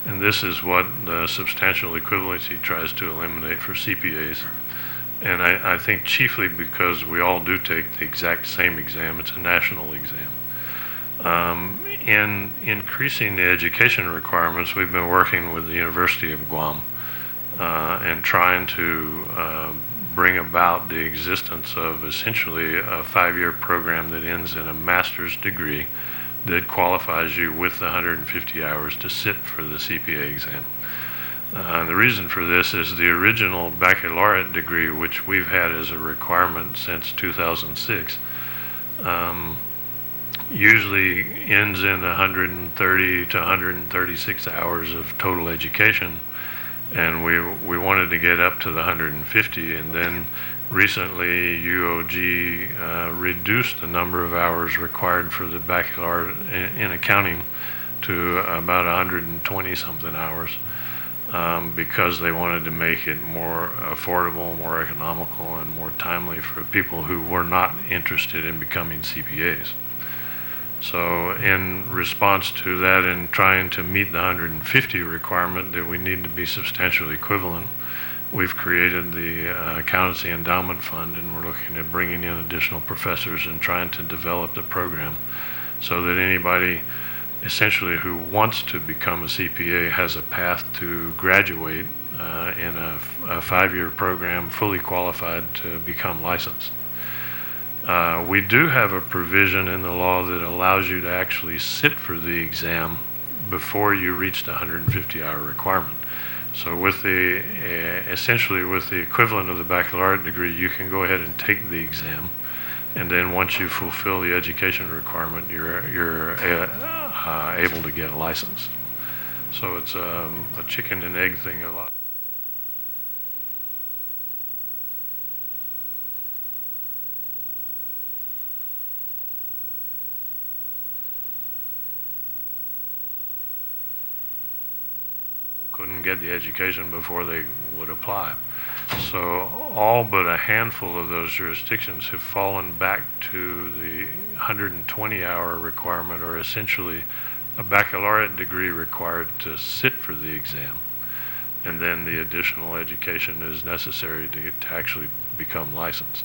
And this is what the substantial equivalency tries to eliminate for CPAs. And I think chiefly because we all do take the exact same exam. It's a national exam. In increasing the education requirements, we've been working with the University of Guam and trying to bring about the existence of essentially a 5-year program that ends in a master's degree that qualifies you with the 150 hours to sit for the CPA exam. The reason for this is the original baccalaureate degree, which we've had as a requirement since 2006, usually ends in 130 to 136 hours of total education, and we wanted to get up to the 150, and then recently UOG reduced the number of hours required for the baccalaureate in accounting to about 120 something hours because they wanted to make it more affordable, more economical, and more timely for people who were not interested in becoming CPAs. So in response to that and trying to meet the 150 requirement that we need to be substantially equivalent, we've created the Accountancy Endowment Fund, and we're looking at bringing in additional professors and trying to develop the program so that anybody essentially who wants to become a CPA has a path to graduate in a 5-year program fully qualified to become licensed. We do have a provision in the law that allows you to actually sit for the exam before you reach the 150-hour requirement. So with the essentially with the equivalent of the baccalaureate degree, you can go ahead and take the exam, and then once you fulfill the education requirement, you're able to get licensed. So it's a chicken and egg thing a lot. Couldn't get the education before they would apply. So all but a handful of those jurisdictions have fallen back to the 120-hour requirement, or essentially a baccalaureate degree required to sit for the exam, and then the additional education is necessary to actually become licensed.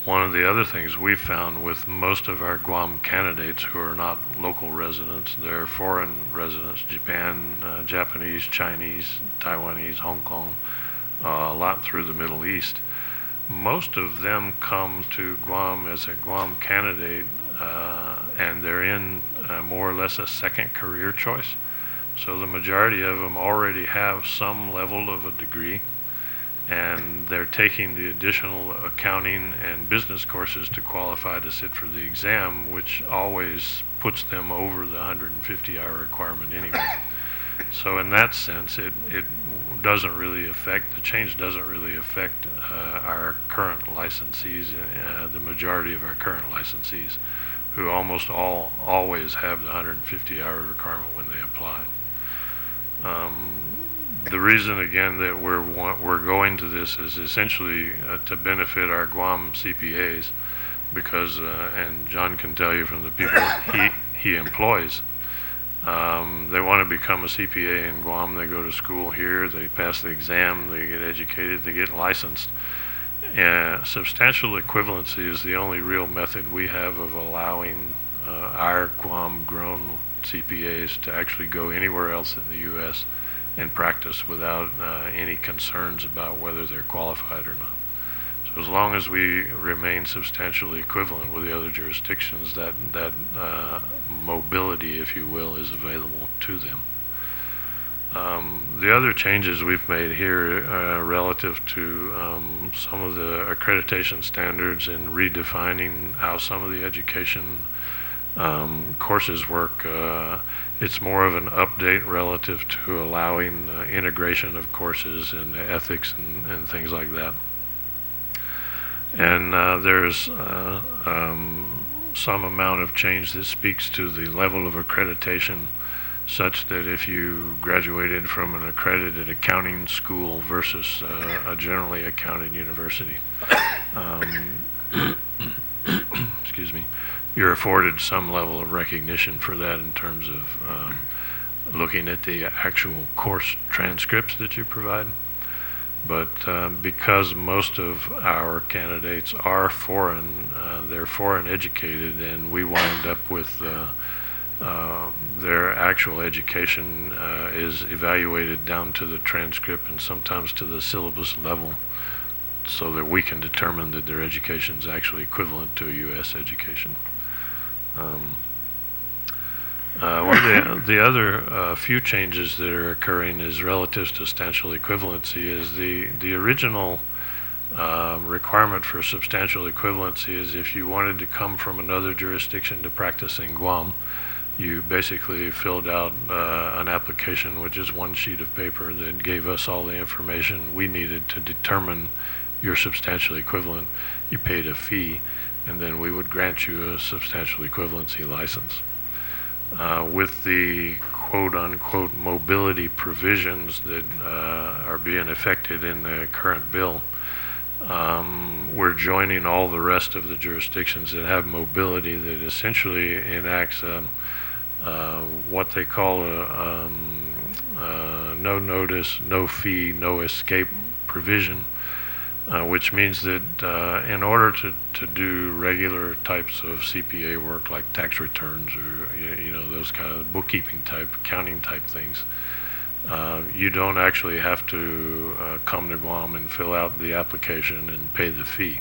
One of the other things we've found with most of our Guam candidates who are not local residents, they're foreign residents, Japan, Japanese, Chinese, Taiwanese, Hong Kong, a lot through the Middle East. Most of them come to Guam as a Guam candidate, and they're in more or less a second career choice. So the majority of them already have some level of a degree, and they're taking the additional accounting and business courses to qualify to sit for the exam, which always puts them over the 150-hour requirement anyway. So in that sense, it doesn't really affect, the change doesn't really affect our current licensees, the majority of our current licensees, who almost always have the 150-hour requirement when they apply. The reason, again, that we're going to this is essentially to benefit our Guam CPAs, because, and John can tell you from the people he employs, they want to become a CPA in Guam. They go to school here, they pass the exam, they get educated, they get licensed. Substantial equivalency is the only real method we have of allowing our Guam-grown CPAs to actually go anywhere else in the U.S. and practice without any concerns about whether they're qualified or not. So as long as we remain substantially equivalent with the other jurisdictions, that mobility, if you will, is available to them. The other changes we've made here relative to some of the accreditation standards and redefining how some of the education courses work, it's more of an update relative to allowing integration of courses and ethics and things like that. And there's some amount of change that speaks to the level of accreditation, such that if you graduated from an accredited accounting school versus a generally accounted university, excuse me, you're afforded some level of recognition for that in terms of looking at the actual course transcripts that you provide. But because most of our candidates are foreign, they're foreign educated, and we wind up with their actual education is evaluated down to the transcript and sometimes to the syllabus level, so that we can determine that their education is actually equivalent to a U.S. education. One of the other few changes that are occurring is relative to substantial equivalency. Is the original requirement for substantial equivalency is if you wanted to come from another jurisdiction to practice in Guam, you basically filled out an application, which is one sheet of paper that gave us all the information we needed to determine you're substantially equivalent. You paid a fee, and then we would grant you a substantial equivalency license. With the quote-unquote mobility provisions that are being effected in the current bill, we're joining all the rest of the jurisdictions that have mobility that essentially enacts what they call a no notice, no fee, no escape provision, which means that in order to do regular types of CPA work like tax returns or those kind of bookkeeping type, accounting type things, you don't actually have to come to Guam and fill out the application and pay the fee.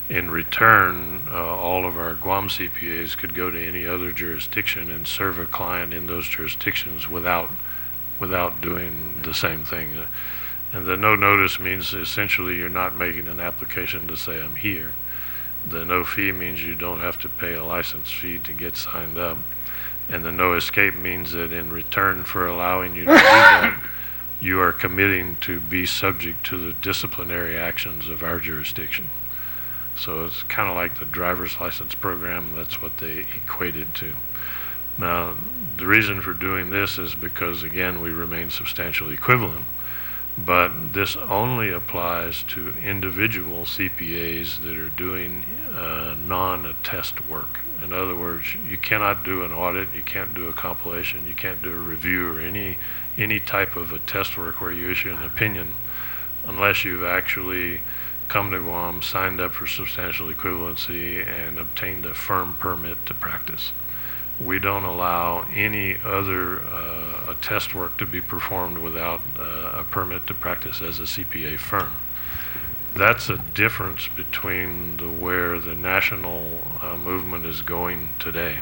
In return, all of our Guam CPAs could go to any other jurisdiction and serve a client in those jurisdictions without doing the same thing. And the no notice means essentially you're not making an application to say I'm here. The no fee means you don't have to pay a license fee to get signed up. And the no escape means that in return for allowing you to do that, you are committing to be subject to the disciplinary actions of our jurisdiction. So it's kind of like the driver's license program. That's what they equate it to. Now, the reason for doing this is because, again, we remain substantially equivalent, but this only applies to individual CPAs that are doing non-attest work. In other words, you cannot do an audit, you can't do a compilation, you can't do a review or any type of attest work where you issue an opinion unless you've actually come to Guam, signed up for substantial equivalency, and obtained a firm permit to practice. We don't allow any other attest work to be performed without a permit to practice as a CPA firm. That's a difference between where the national movement is going today.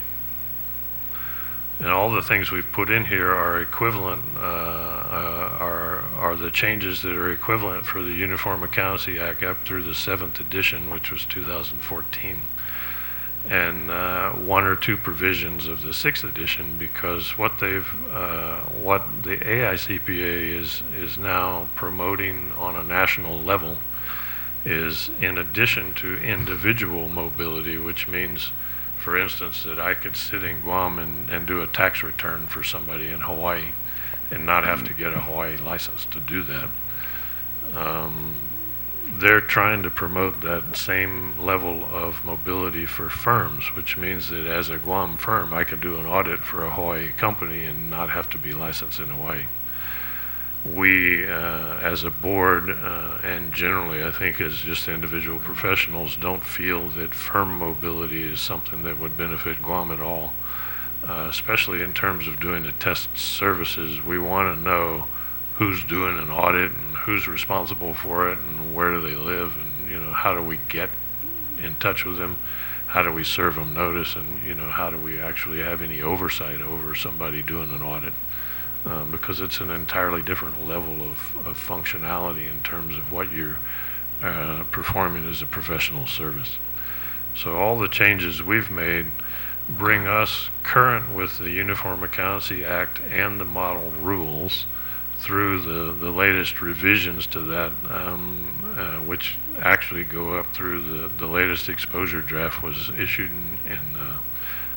And all the things we've put in here are equivalent, are the changes that are equivalent for the Uniform Accountancy Act up through the 7th edition, which was 2014. And one or two provisions of the 6th edition, because what the AICPA is now promoting on a national level is, in addition to individual mobility, which means, for instance, that I could sit in Guam and do a tax return for somebody in Hawaii and not have to get a Hawaii license to do that. They're trying to promote that same level of mobility for firms, which means that as a Guam firm, I can do an audit for a Hawaii company and not have to be licensed in Hawaii. We, as a board, and generally I think as just individual professionals, don't feel that firm mobility is something that would benefit Guam at all, especially in terms of doing attest services. We want to know who's doing an audit and who's responsible for it and where do they live, and how do we get in touch with them, how do we serve them notice, and how do we actually have any oversight over somebody doing an audit. Because it's an entirely different level of functionality in terms of what you're performing as a professional service. So all the changes we've made bring us current with the Uniform Accountancy Act and the model rules through the latest revisions to that, which actually go up through the latest exposure draft was issued in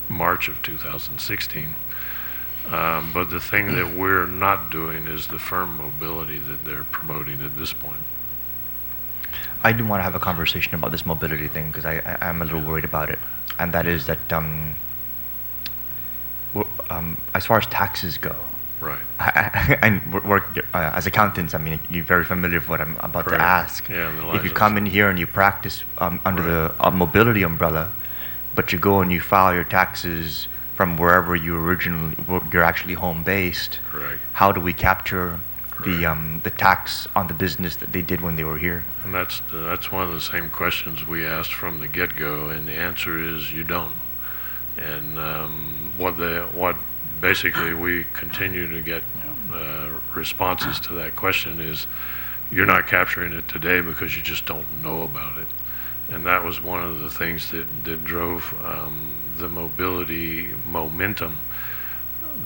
March of 2016. But the thing that we're not doing is the firm mobility that they're promoting at this point. I do want to have a conversation about this mobility thing because I'm a little worried about it. And that is that as far as taxes go, Right. And work as accountants. I mean, you're very familiar with what I'm about to ask. Yeah, the if you license. come in here and you practice under the mobility umbrella, but you go and you file your taxes from wherever you're actually home based. Correct. How do we capture the tax on the business that they did when they were here? And that's one of the same questions we asked from the get-go, and the answer is you don't. And what basically we continue to get responses to that question is you're not capturing it today because you just don't know about it. And that was one of the things that drove the mobility momentum.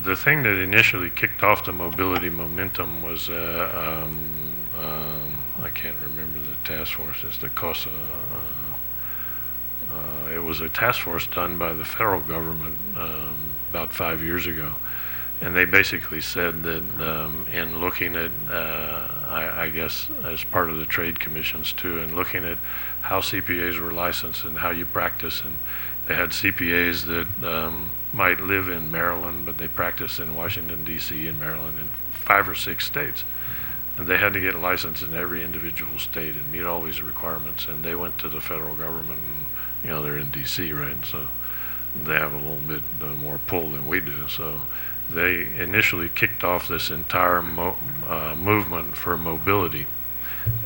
The thing that initially kicked off the mobility momentum was I can't remember the task force. It's the COSA. It was a task force done by the federal government about 5 years ago, and they basically said that in looking at, I guess, as part of the trade commissions too, and looking at how CPAs were licensed and how you practice, and they had CPAs that might live in Maryland, but they practice in Washington, D.C. and Maryland and 5 or 6 states. And they had to get licensed in every individual state and meet all these requirements. And they went to the federal government, and they're in D.C., right? So they have a little bit more pull than we do. So they initially kicked off this entire movement for mobility.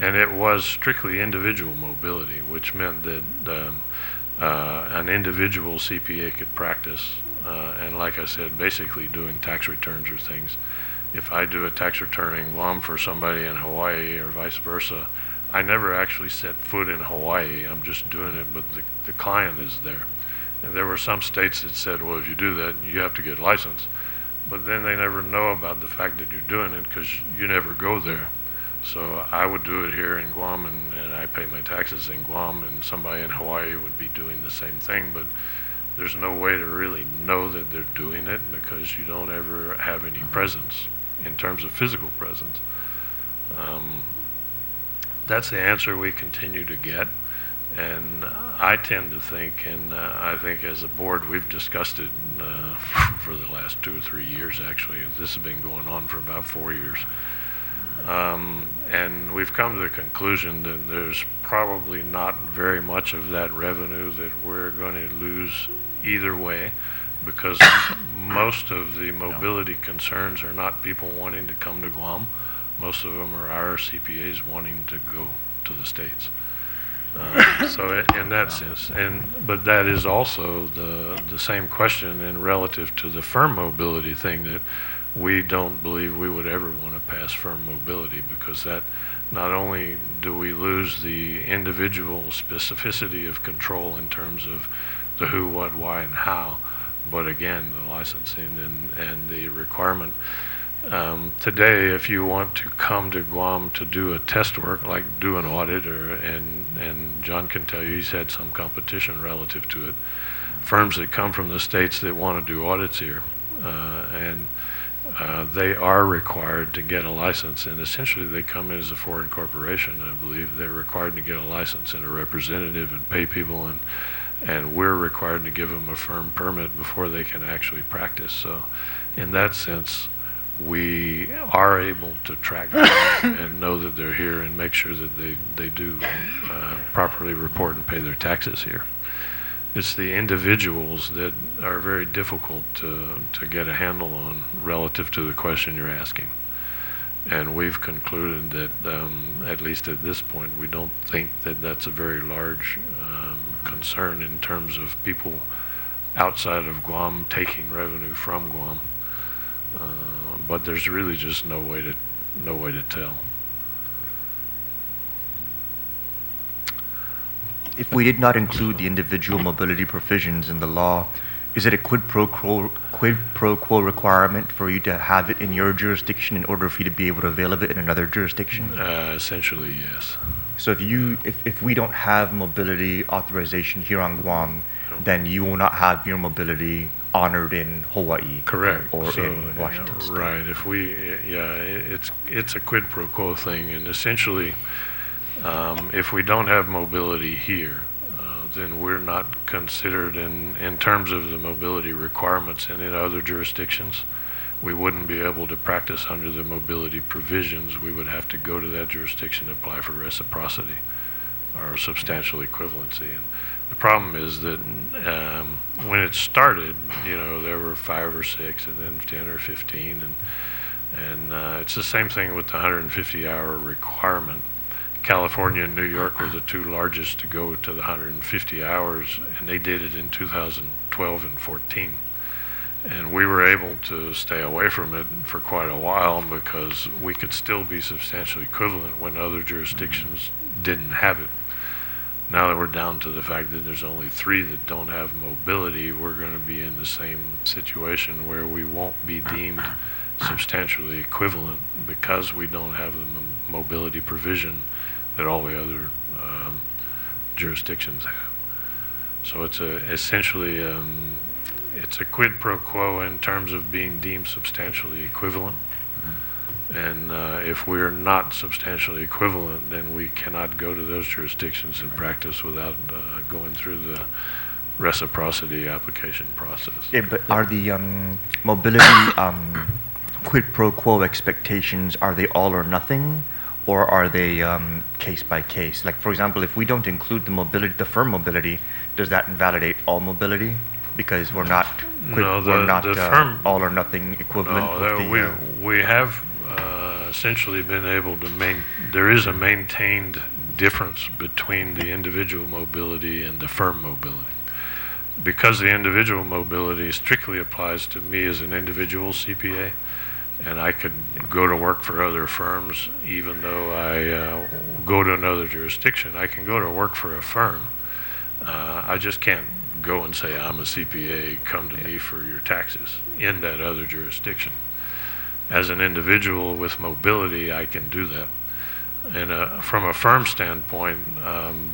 And it was strictly individual mobility, which meant that an individual CPA could practice. And like I said, basically doing tax returns or things. If I do a tax return in Guam for somebody in Hawaii or vice versa, I never actually set foot in Hawaii. I'm just doing it, but the client is there. And there were some states that said, well, if you do that, you have to get licensed. But then they never know about the fact that you're doing it because you never go there. So I would do it here in Guam, and I pay my taxes in Guam, and somebody in Hawaii would be doing the same thing. But there's no way to really know that they're doing it because you don't ever have any presence in terms of physical presence. That's the answer we continue to get. And I tend to think, and I think as a board we've discussed it for the last 2 or 3 years actually. This has been going on for about 4 years. And we've come to the conclusion that there's probably not very much of that revenue that we're going to lose either way, because most of the mobility concerns are not people wanting to come to Guam. Most of them are our CPAs wanting to go to the States. So in that sense, but that is also the same question in relative to the firm mobility thing, that we don't believe we would ever want to pass firm mobility, because that not only do we lose the individual specificity of control in terms of the who, what, why, and how, but again, the licensing and the requirement. Today, if you want to come to Guam to do a test work, like do an audit, and John can tell you he's had some competition relative to it, firms that come from the states that want to do audits here, and they are required to get a license, and essentially they come in as a foreign corporation, I believe. They're required to get a license and a representative and pay people, and we're required to give them a firm permit before they can actually practice. So in that sense, we are able to track them and know that they're here and make sure that they do properly report and pay their taxes here. It's the individuals that are very difficult to get a handle on relative to the question you're asking. And we've concluded that, at least at this point, we don't think that that's a very large concern in terms of people outside of Guam taking revenue from Guam. But there's really just no way to tell. If we did not include the individual mobility provisions in the law, is it a quid pro quo requirement for you to have it in your jurisdiction in order for you to be able to avail of it in another jurisdiction? Essentially, yes. So if we don't have mobility authorization here on Guam, then you will not have your mobility honored in Hawaii. Correct. Or in Washington State. Right. If it's a quid pro quo thing, and essentially, if we don't have mobility here, then we're not considered in terms of the mobility requirements and in other jurisdictions. we wouldn't be able to practice under the mobility provisions. We would have to go to that jurisdiction and apply for reciprocity or substantial equivalency. And the problem is that when it started, there were 5 or 6, and then 10 or 15, and it's the same thing with the 150-hour requirement. California and New York were the 2 largest to go to the 150 hours, and they did it in 2012 and 14. And we were able to stay away from it for quite a while because we could still be substantially equivalent when other jurisdictions didn't have it. Now that we're down to the fact that there's only 3 that don't have mobility, we're going to be in the same situation where we won't be deemed substantially equivalent because we don't have the mobility provision that all the other jurisdictions have. So it's essentially it's a quid pro quo in terms of being deemed substantially equivalent. And if we're not substantially equivalent, then we cannot go to those jurisdictions and practice without going through the reciprocity application process. Yeah, but are the mobility quid pro quo expectations, are they all or nothing, or are they case by case? Like, for example, if we don't include the mobility, the firm mobility, does that invalidate all mobility? Because we're not firm all or nothing equivalent. No, we have essentially been able to there is a maintained difference between the individual mobility and the firm mobility. Because the individual mobility strictly applies to me as an individual CPA, and I could go to work for other firms even though I go to another jurisdiction. I can go to work for a firm. I just can't go and say, I'm a CPA, come to me for your taxes in that other jurisdiction. As an individual with mobility, I can do that. And from a firm standpoint,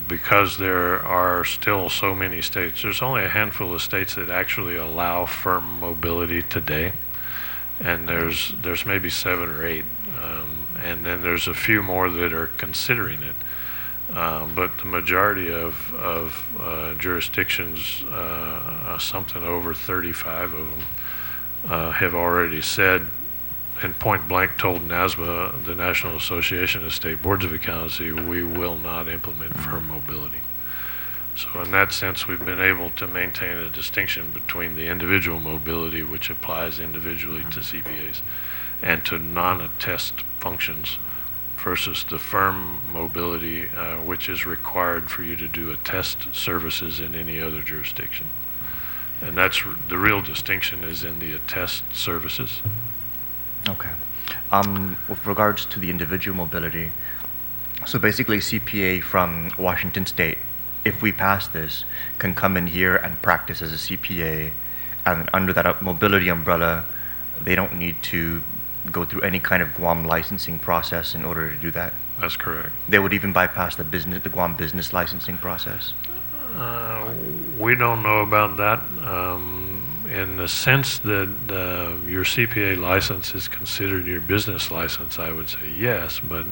because there are still so many states, there's only a handful of states that actually allow firm mobility today. And there's maybe 7 or 8. And then there's a few more that are considering it. But the majority of jurisdictions, something over 35 of them, have already said, and point blank told NASBA, the National Association of State Boards of Accountancy, we will not implement firm mobility. So in that sense, we've been able to maintain a distinction between the individual mobility, which applies individually to CPAs, and to non-attest functions, versus the firm mobility, which is required for you to do attest services in any other jurisdiction. And that's the real distinction is in the attest services. Okay. With regards to the individual mobility, so basically CPA from Washington State, if we pass this, can come in here and practice as a CPA, and under that mobility umbrella, they don't need to go through any kind of Guam licensing process in order to do that? That's correct. They would even bypass the Guam business licensing process? We don't know about that. In the sense that your CPA license is considered your business license, I would say yes, but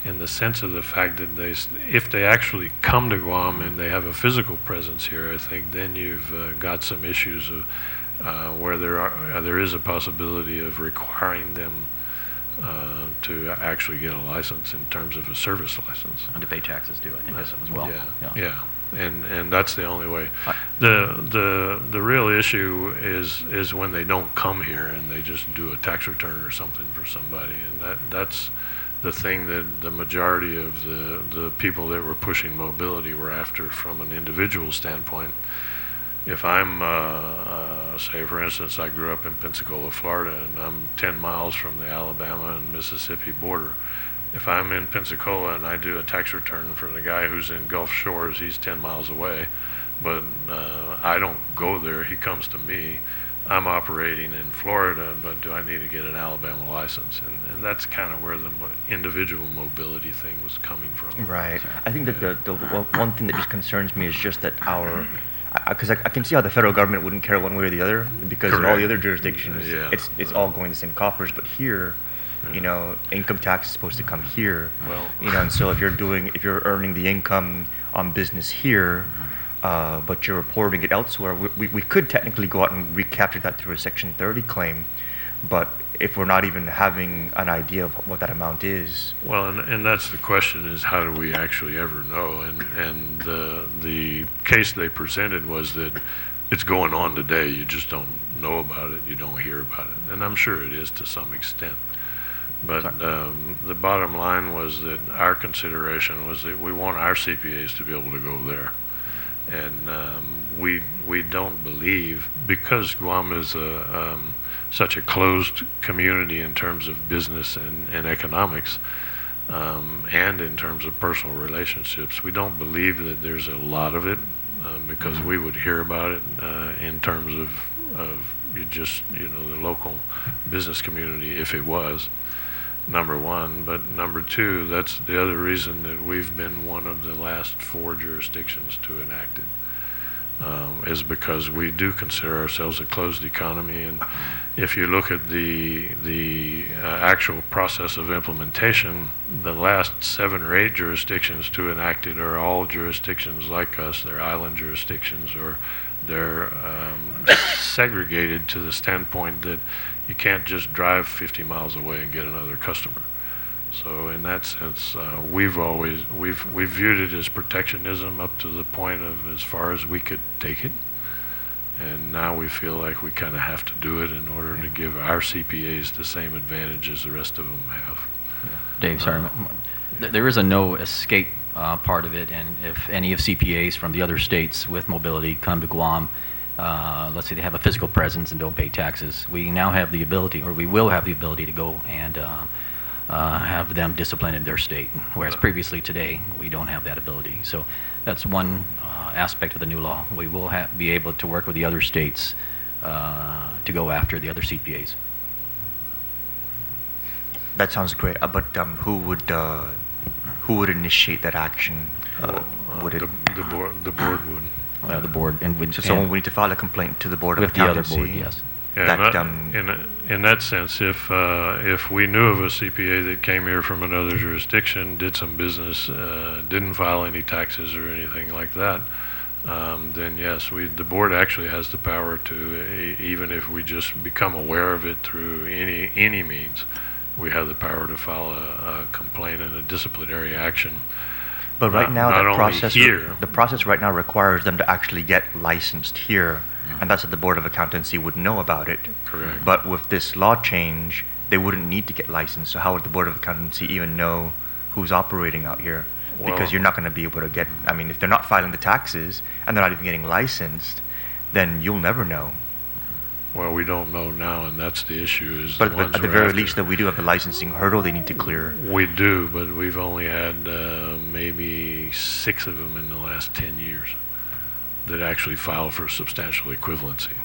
in the sense of the fact that if they actually come to Guam and they have a physical presence here, I think then you've got some issues of where there is a possibility of requiring them to actually get a license in terms of a service license. And to pay taxes too, I think, as well. Yeah. And that's the only way. The real issue is when they don't come here and they just do a tax return or something for somebody, and that's the thing that the majority of the people that were pushing mobility were after from an individual standpoint. If I'm, say for instance, I grew up in Pensacola, Florida, and I'm 10 miles from the Alabama and Mississippi border. If I'm in Pensacola and I do a tax return for the guy who's in Gulf Shores, he's 10 miles away, but I don't go there, he comes to me. I'm operating in Florida, but do I need to get an Alabama license? And that's kind of where the individual mobility thing was coming from. Right. I think that the one thing that just concerns me is just that because I can see how the federal government wouldn't care one way or the other, because in all the other jurisdictions, it's all going to the same coffers. But here, income tax is supposed to come here. Well, and so if you're earning the income on business here, but you're reporting it elsewhere, we could technically go out and recapture that through a Section 30 claim. But if we're not even having an idea of what that amount is, Well, and that's the question, is how do we actually ever know? And the case they presented was that it's going on today. You just don't know about it. You don't hear about it. And I'm sure it is to some extent. But the bottom line was that our consideration was that we want our CPAs to be able to go there. And we don't believe, because Guam is such a closed community in terms of business and economics, and in terms of personal relationships, we don't believe that there's a lot of it, because we would hear about it in terms of the local business community if it was. Number one, but number two, that's the other reason that we've been one of the last 4 jurisdictions to enact it, is because we do consider ourselves a closed economy. And if you look at the actual process of implementation, the last 7 or 8 jurisdictions to enact it are all jurisdictions like us. They're island jurisdictions, or they're segregated to the standpoint that you can't just drive 50 miles away and get another customer. So in that sense, we've viewed it as protectionism up to the point of as far as we could take it. And now we feel like we kind of have to do it in order to give our CPAs the same advantage as the rest of them have. Dave, sorry. There is a no escape part of it, and if any of CPAs from the other states with mobility come to Guam, let's say they have a physical presence and don't pay taxes, we now have the ability, or we will have the ability to go and have them disciplined in their state, whereas previously today we don't have that ability. So that's one aspect of the new law. We will be able to work with the other states to go after the other CPAs. that sounds great. But who would initiate that action? Would it the board would. The board, and so someone would need to file a complaint to the board of with the other accountancy. board, yes. Yeah, That, in that sense, if we knew of a CPA that came here from another jurisdiction, did some business, didn't file any taxes or anything like that, then yes, the board actually has the power to, even if we just become aware of it through any means, we have the power to file a complaint and a disciplinary action. But right now, the process right now requires them to actually get licensed here, and that's that the Board of Accountancy would know about it. Correct. But with this law change, they wouldn't need to get licensed. So how would the Board of Accountancy even know who's operating out here? Because you're not going to be able to get. I mean, if they're not filing the taxes and they're not even getting licensed, then you'll never know. Well, we don't know now, and that's the issue. But at the very least, that we do have the licensing hurdle they need to clear. We do, but we've only had maybe 6 of them in the last 10 years that actually filed for substantial equivalency.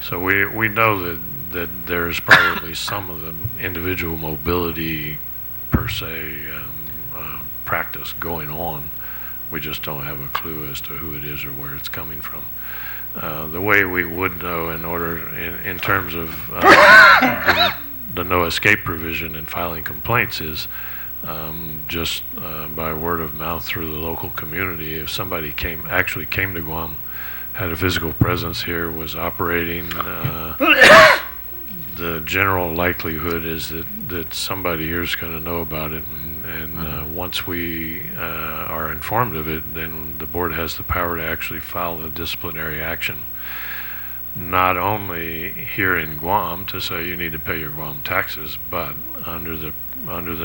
So we know that there's probably some of the individual mobility per se practice going on. We just don't have a clue as to who it is or where it's coming from. The way we would know in terms of the no escape provision in filing complaints is just by word of mouth through the local community. If somebody actually came to Guam, had a physical presence here, was operating, the general likelihood is that somebody here is going to know about it, and once we are informed of it, then the board has the power to actually file a disciplinary action. Not only here in Guam to say you need to pay your Guam taxes, but under the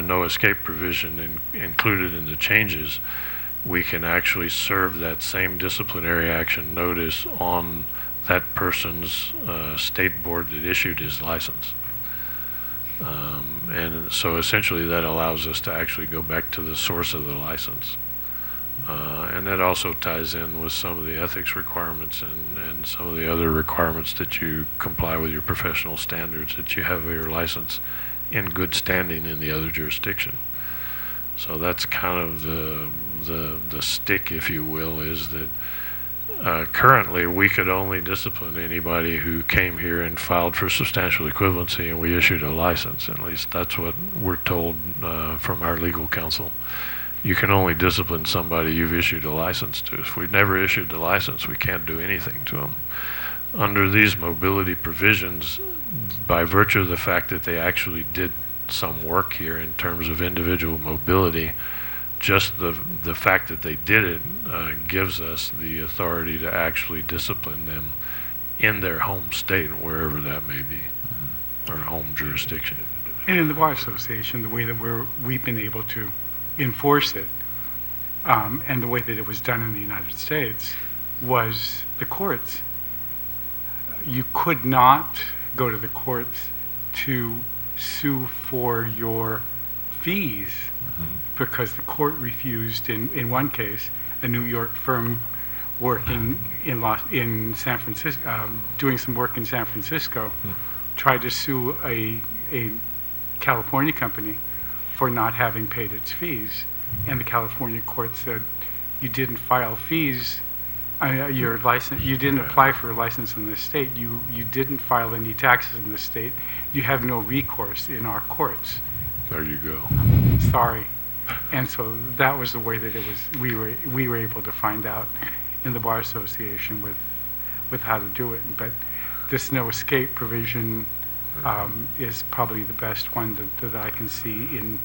no escape provision included in the changes, we can actually serve that same disciplinary action notice on that person's state board that issued his license. And so essentially that allows us to actually go back to the source of the license. And that also ties in with some of the ethics requirements and some of the other requirements that you comply with your professional standards, that you have your license in good standing in the other jurisdiction. So that's kind of the stick, if you will, is that currently we could only discipline anybody who came here and filed for substantial equivalency and we issued a license. At least that's what we're told from our legal counsel. You can only discipline somebody you've issued a license to. If we've never issued the license, we can't do anything to them. under these mobility provisions, by virtue of the fact that they actually did some work here in terms of individual mobility, just the fact that they did it gives us the authority to actually discipline them in their home state, wherever that may be, or home jurisdiction. And in the Bar Association, the way that we've been able to enforce it, and the way that it was done in the United States, was the courts. You could not go to the courts to sue for your fees because the court refused, in one case, a New York firm working in San Francisco, doing some work in San Francisco, tried to sue a California company for not having paid its fees, and the California court said, "You didn't file fees. Your license. You didn't apply for a license in this state. You didn't file any taxes in this state. You have no recourse in our courts." There you go. Sorry. And so that was the way that it was. We were able to find out in the Bar Association with how to do it. But this no escape provision is probably the best one that I can see in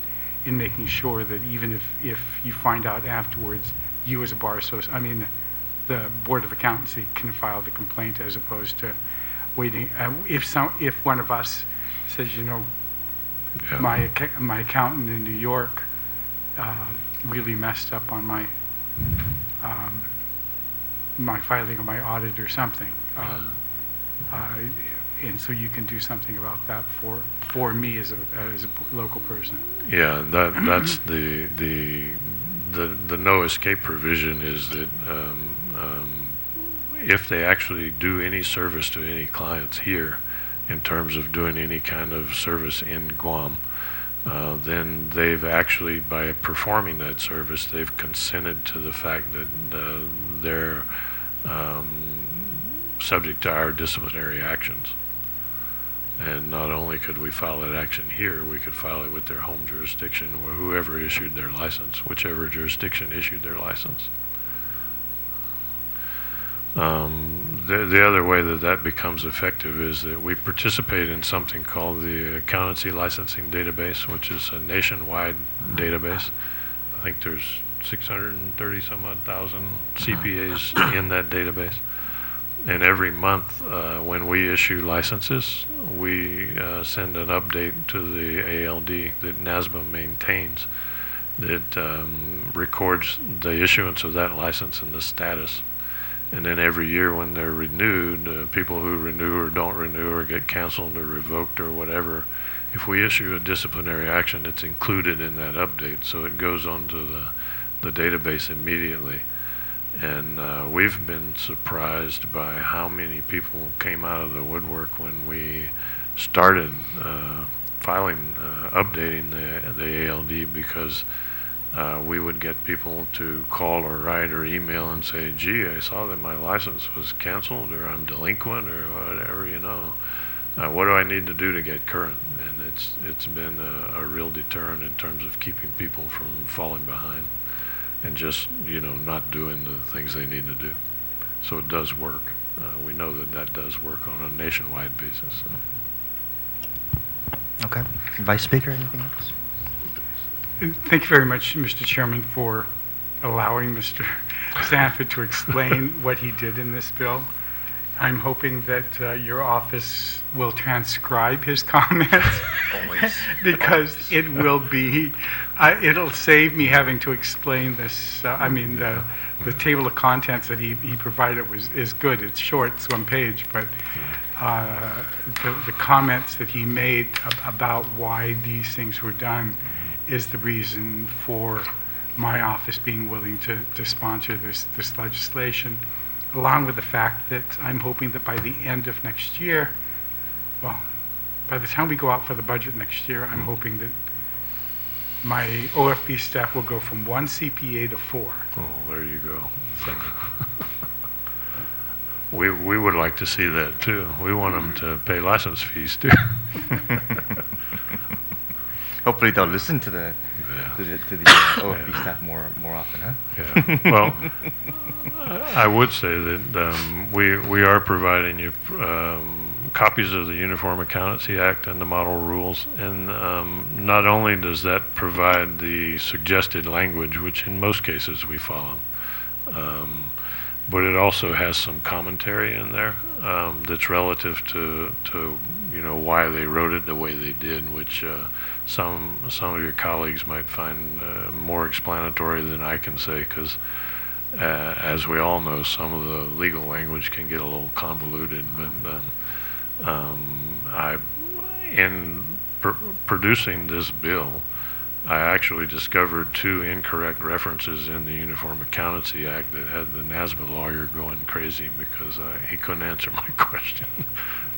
making sure that even if you find out afterwards, you as a bar association, the Board of Accountancy can file the complaint as opposed to waiting. If one of us says, my accountant in New York really messed up on my my filing of my audit or something, and so you can do something about that for me as a local person. Yeah, that's the no escape provision is that if they actually do any service to any clients here, in terms of doing any kind of service in Guam, then they've actually, by performing that service, they've consented to the fact that they're subject to our disciplinary actions. And not only could we file that action here, we could file it with their home jurisdiction or whoever issued their license, whichever jurisdiction issued their license. The other way that becomes effective is that we participate in something called the Accountancy Licensing Database, which is a nationwide database. I think there's 630 some odd thousand CPAs in that database. And every month when we issue licenses, we send an update to the ALD that NASBA maintains that records the issuance of that license and the status. And then every year when they're renewed, people who renew or don't renew or get canceled or revoked or whatever, if we issue a disciplinary action, it's included in that update. So it goes onto the database immediately. And we've been surprised by how many people came out of the woodwork when we started updating the ALD, because we would get people to call or write or email and say, "Gee, I saw that my license was canceled, or I'm delinquent, or whatever, what do I need to do to get current?" And it's been a real deterrent in terms of keeping people from falling behind and just not doing the things they need to do. So it does work. We know that does work on a nationwide basis. Okay. Vice Speaker, anything else? Thank you very much, Mr. Chairman, for allowing Mr. Sanford to explain what he did in this bill. I'm hoping that your office will transcribe his comments because it will be, it'll save me having to explain this. The table of contents that he provided is good. It's short, it's one page, but the comments that he made about why these things were done is the reason for my office being willing to sponsor this legislation, along with the fact that I'm hoping that by the end of next year, well, by the time we go out for the budget next year, I'm hoping that my OFB staff will go from 1 CPA to 4. Oh, there you go. So. We would like to see that too. We want them to pay license fees too. Hopefully they'll listen to the OFB staff more often, huh? Yeah. Well, I would say that we are providing you copies of the Uniform Accountancy Act and the model rules, and not only does that provide the suggested language, which in most cases we follow, but it also has some commentary in there that's relative to why they wrote it the way they did, which some of your colleagues might find more explanatory than I can say, because as we all know, some of the legal language can get a little convoluted. But in producing this bill, I actually discovered 2 incorrect references in the Uniform Accountancy Act that had the NASBA lawyer going crazy because he couldn't answer my question.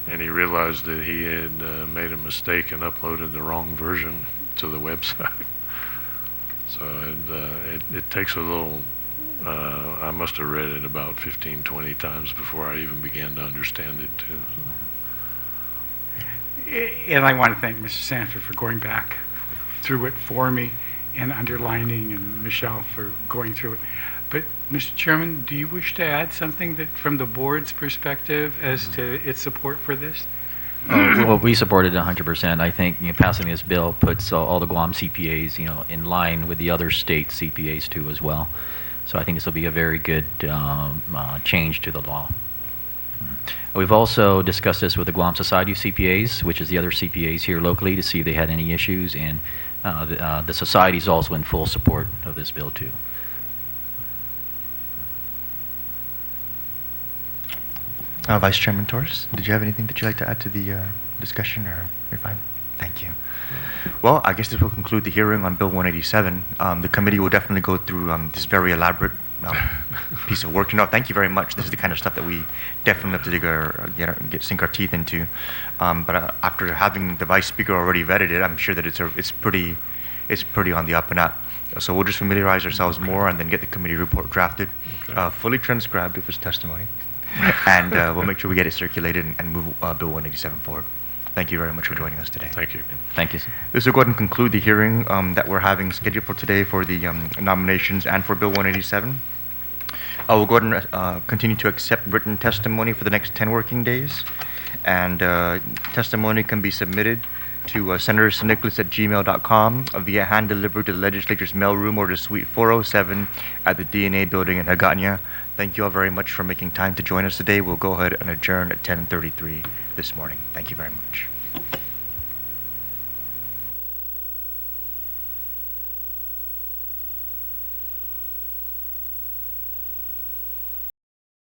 And he realized that he had made a mistake and uploaded the wrong version to the website. So it takes a little, I must have read it about 15, 20 times before I even began to understand it too. And I want to thank Mr. Sanford for going back through it for me and underlining, and Michelle for going through it. But, Mr. Chairman, do you wish to add something that, from the board's perspective as to its support for this? Well, we support it 100%. I think passing this bill puts all the Guam CPAs, in line with the other state CPAs too as well. So I think this will be a very good change to the law. We've also discussed this with the Guam Society of CPAs, which is the other CPAs here locally, to see if they had any issues, and the society is also in full support of this bill too. Vice Chairman Torres, did you have anything that you'd like to add to the discussion, or you're fine? Thank you. Well, I guess this will conclude the hearing on Bill 187. The committee will definitely go through this very elaborate piece of work. Thank you very much. This is the kind of stuff that we definitely have to sink our teeth into. But after having the Vice Speaker already vetted it, I'm sure that it's pretty on the up and up. So we'll just familiarize ourselves more and then get the committee report drafted, fully transcribed if it's testimony. And we'll make sure we get it circulated and move Bill 187 forward. Thank you very much for joining us today. Thank you. Thank you. This will go ahead and conclude the hearing that we're having scheduled for today for the nominations and for Bill 187. We'll go ahead and continue to accept written testimony for the next 10 working days. And testimony can be submitted to Senator Nicolas at gmail.com via hand delivered to the legislature's mailroom or to Suite 407 at the DNA building in Hagåtña. Thank you all very much for making time to join us today. We'll go ahead and adjourn at 10:33 this morning. Thank you very much.